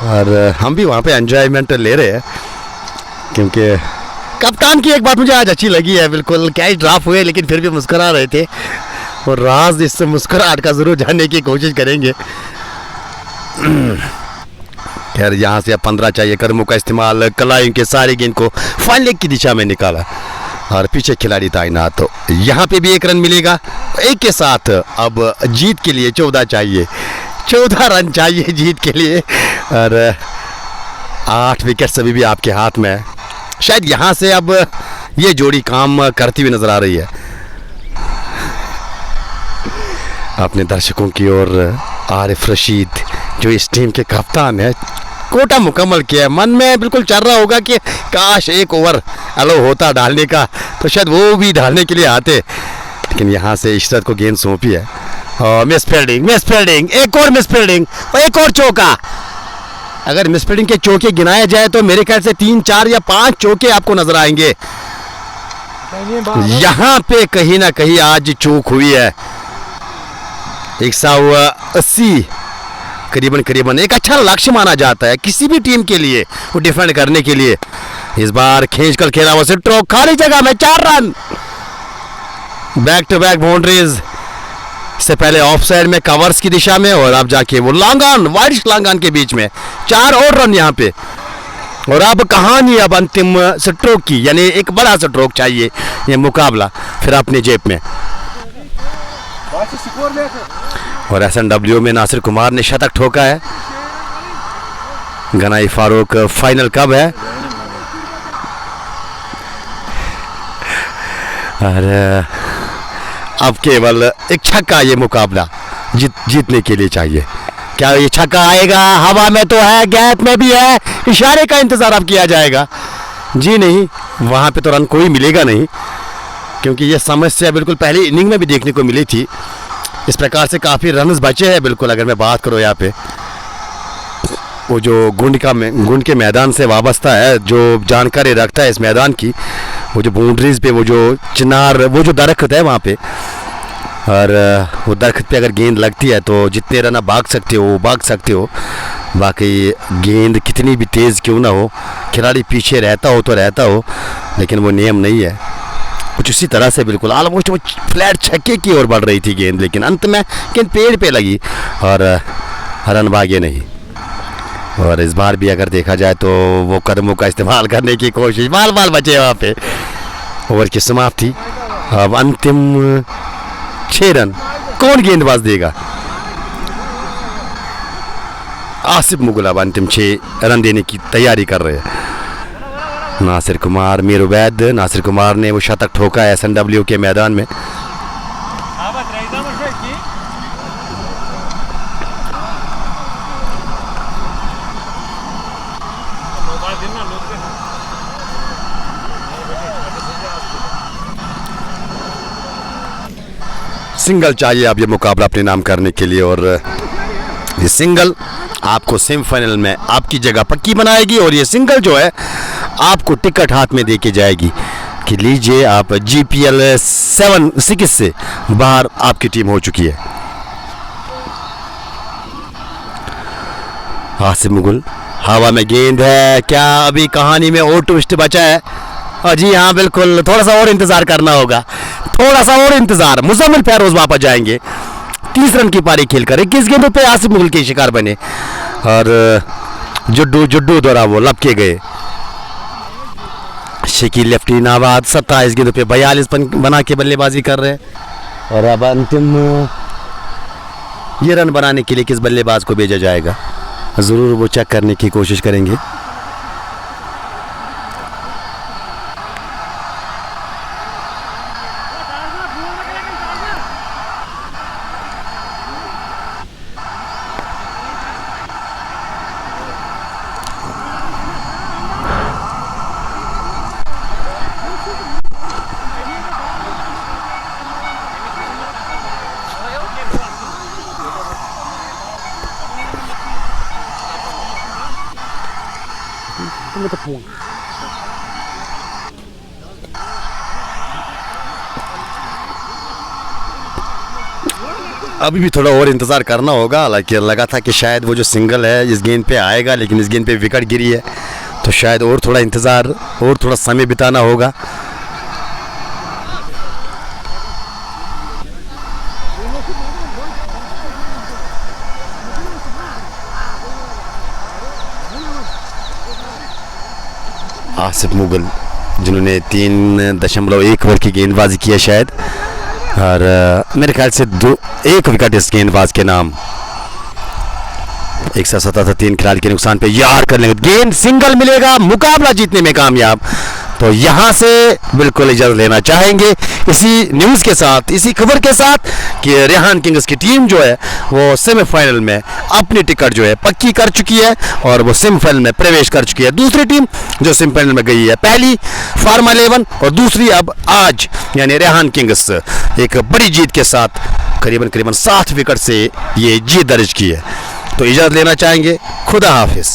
और हम भी वहाँ पे एंजॉयमेंट ले रहे हैं। क्योंकि कप्तान की एक बात मुझे आज अच्छी लगी है, बिल्कुल कैच ड्रॉप हुए लेकिन फिर भी मुस्कुरा रहे थे और राज इस मुस्कुराहट का ज़रूर जानने की कोशिश करेंगे। खैर यहाँ से अब 15 चाहिए, कदमों का इस्तेमाल, कलाइयों के सारे गेंद को फाइन लेग की दिशा में निकाला और पीछे खिलाड़ी तैनात। तो यहाँ पे भी 1 रन मिलेगा। एक के साथ अब जीत के लिए 14 चाहिए, 14 रन चाहिए जीत के लिए और 8 विकेट अभी भी आपके हाथ में है। शायद यहाँ से अब ये जोड़ी काम करती हुई नजर आ रही है। अपने दर्शकों की ओर आरिफ रशीद जो इस टीम के कप्तान है, कोटा मुकम्मल किया है। मन में बिल्कुल चल रहा होगा कि काश एक ओवर अलो होता डालने का, तो शायद वो भी डालने के लिए आते, लेकिन यहाँ से इशरत को गेंद सौंपी है। मिस फील्डिंग, एक और मिस फील्डिंग और एक और चौका। अगर मिस फील्डिंग के चौके गिनाए जाए तो मेरे ख्याल से 3, 4 या 5 चौके आपको नजर आएंगे। यहाँ पे कहीं ना कहीं आज चूक हुई है। 180 करीबन एक अच्छा लक्ष्य माना जाता है किसी भी टीम के लिए, वो डिफेंड करने के लिए। इस बार खींचकर खेला हुआ स्ट्रोक, खाली जगह में 4 run, back to back boundaries. इससे पहले ऑफ साइड में कवर्स की दिशा में, और अब जाके वो long on, wide long on के बीच में 4 और रन यहाँ पे। और अब कहानी अब अंतिम स्ट्रोक की, यानी एक बड़ा स्ट्रोक चाहिए ये मुकाबला फिर अपने जेब में। और SNW में नासिर कुमार ने शतक ठोका है। गनाई फारूक फाइनल कब है? और अब केवल एक छक्का ये मुकाबला जीतने के लिए चाहिए। क्या ये छक्का आएगा? हवा में तो है, गैप में भी है, इशारे का इंतजार अब किया जाएगा। जी नहीं, वहां पे तो रन कोई मिलेगा नहीं, क्योंकि ये समस्या बिल्कुल पहली इनिंग में भी देखने को मिली थी। इस प्रकार से काफ़ी रन्स बचे हैं। बिल्कुल अगर मैं बात करूँ यहाँ पे, वो जो गुंड के मैदान से वाबस्ता है, जो जानकारी रखता है इस मैदान की, वो जो बाउंड्रीज पे वो जो चिनार, वो जो दरख्त है वहाँ पे, और वो दरख्त पे अगर गेंद लगती है तो जितने रन आप भाग सकते हो। बाकी गेंद कितनी भी तेज़ क्यों ना हो, खिलाड़ी पीछे रहता हो तो रहता हो, लेकिन वो नियम नहीं है। कुछ उसी तरह से बिल्कुल ऑलमोस्ट वो फ्लैट छक्के की ओर बढ़ रही थी गेंद, लेकिन अंत में गेंद पेड़ पे लगी और रन भागे नहीं। और इस बार भी अगर देखा जाए तो वो कदमों का इस्तेमाल करने की कोशिश, बाल बचे वहाँ पे। ओवर की समाप्ति, अब अंतिम 6 रन कौन गेंदबाज देगा? आसिफ मुगल अब अंतिम 6 रन देने की तैयारी कर रहे हैं। नासिर कुमार, मीर उबैद, नासिर कुमार ने वो शतक ठोका है SNW के मैदान में। सिंगल चाहिए अब ये मुकाबला अपने नाम करने के लिए, और ये सिंगल आपको सेमीफाइनल में आपकी जगह पक्की बनाएगी। और ये सिंगल जो है आपको टिकट हाथ में देके जाएगी कि लीजिए आप GPL 6 से बाहर आपकी टीम हो चुकी है। आसिफ मुगल, हवा में गेंद है, क्या अभी कहानी में और ट्विस्ट बचा है? और जी हाँ, बिल्कुल थोड़ा सा और इंतजार करना होगा, थोड़ा सा और इंतजार। मुजम्मिल फैरोज वापस जाएंगे 30 रन की पारी खेलकर। 21 गेंदों पे आसिफ मुगल के शिकार बने और जुड्डू द्वारा वो लपके गए। शकील लेफ्टी नाबाद 27 गेंदों पे 42 बना के बल्लेबाजी कर रहे हैं। और अब अंतिम ये रन बनाने के लिए किस बल्लेबाज को भेजा जाएगा, ज़रूर वो चेक करने की कोशिश करेंगे। अभी भी थोड़ा और इंतज़ार करना होगा। हालांकि लगा था कि शायद वो जो सिंगल है इस गेंद पे आएगा, लेकिन इस गेंद पे विकेट गिरी है, तो शायद और थोड़ा इंतज़ार और थोड़ा समय बिताना होगा। आसिफ मुगल जिन्होंने 3.1 ओवर की गेंदबाजी की है शायद, और मेरे ख्याल से 1 विकेट इस गेंदबाज के नाम। 177 3 खिलाड़ी के नुकसान पे यार कर लेंगे, गेंद सिंगल मिलेगा, मुकाबला जीतने में कामयाब। तो यहाँ से बिल्कुल इजाज़त लेना चाहेंगे इसी न्यूज़ के साथ, इसी खबर के साथ कि रेहान किंग्स की टीम जो है वो सेमीफाइनल में अपनी टिकट जो है पक्की कर चुकी है और वो सेमीफाइनल में प्रवेश कर चुकी है। दूसरी टीम जो सेमीफाइनल में गई है, पहली फार्मा 11 और दूसरी अब आज यानी रेहान किंग्स एक बड़ी जीत के साथ करीबन 7 विकेट से ये जीत दर्ज की है। तो इजाज़त लेना चाहेंगे। खुदा हाफिज़।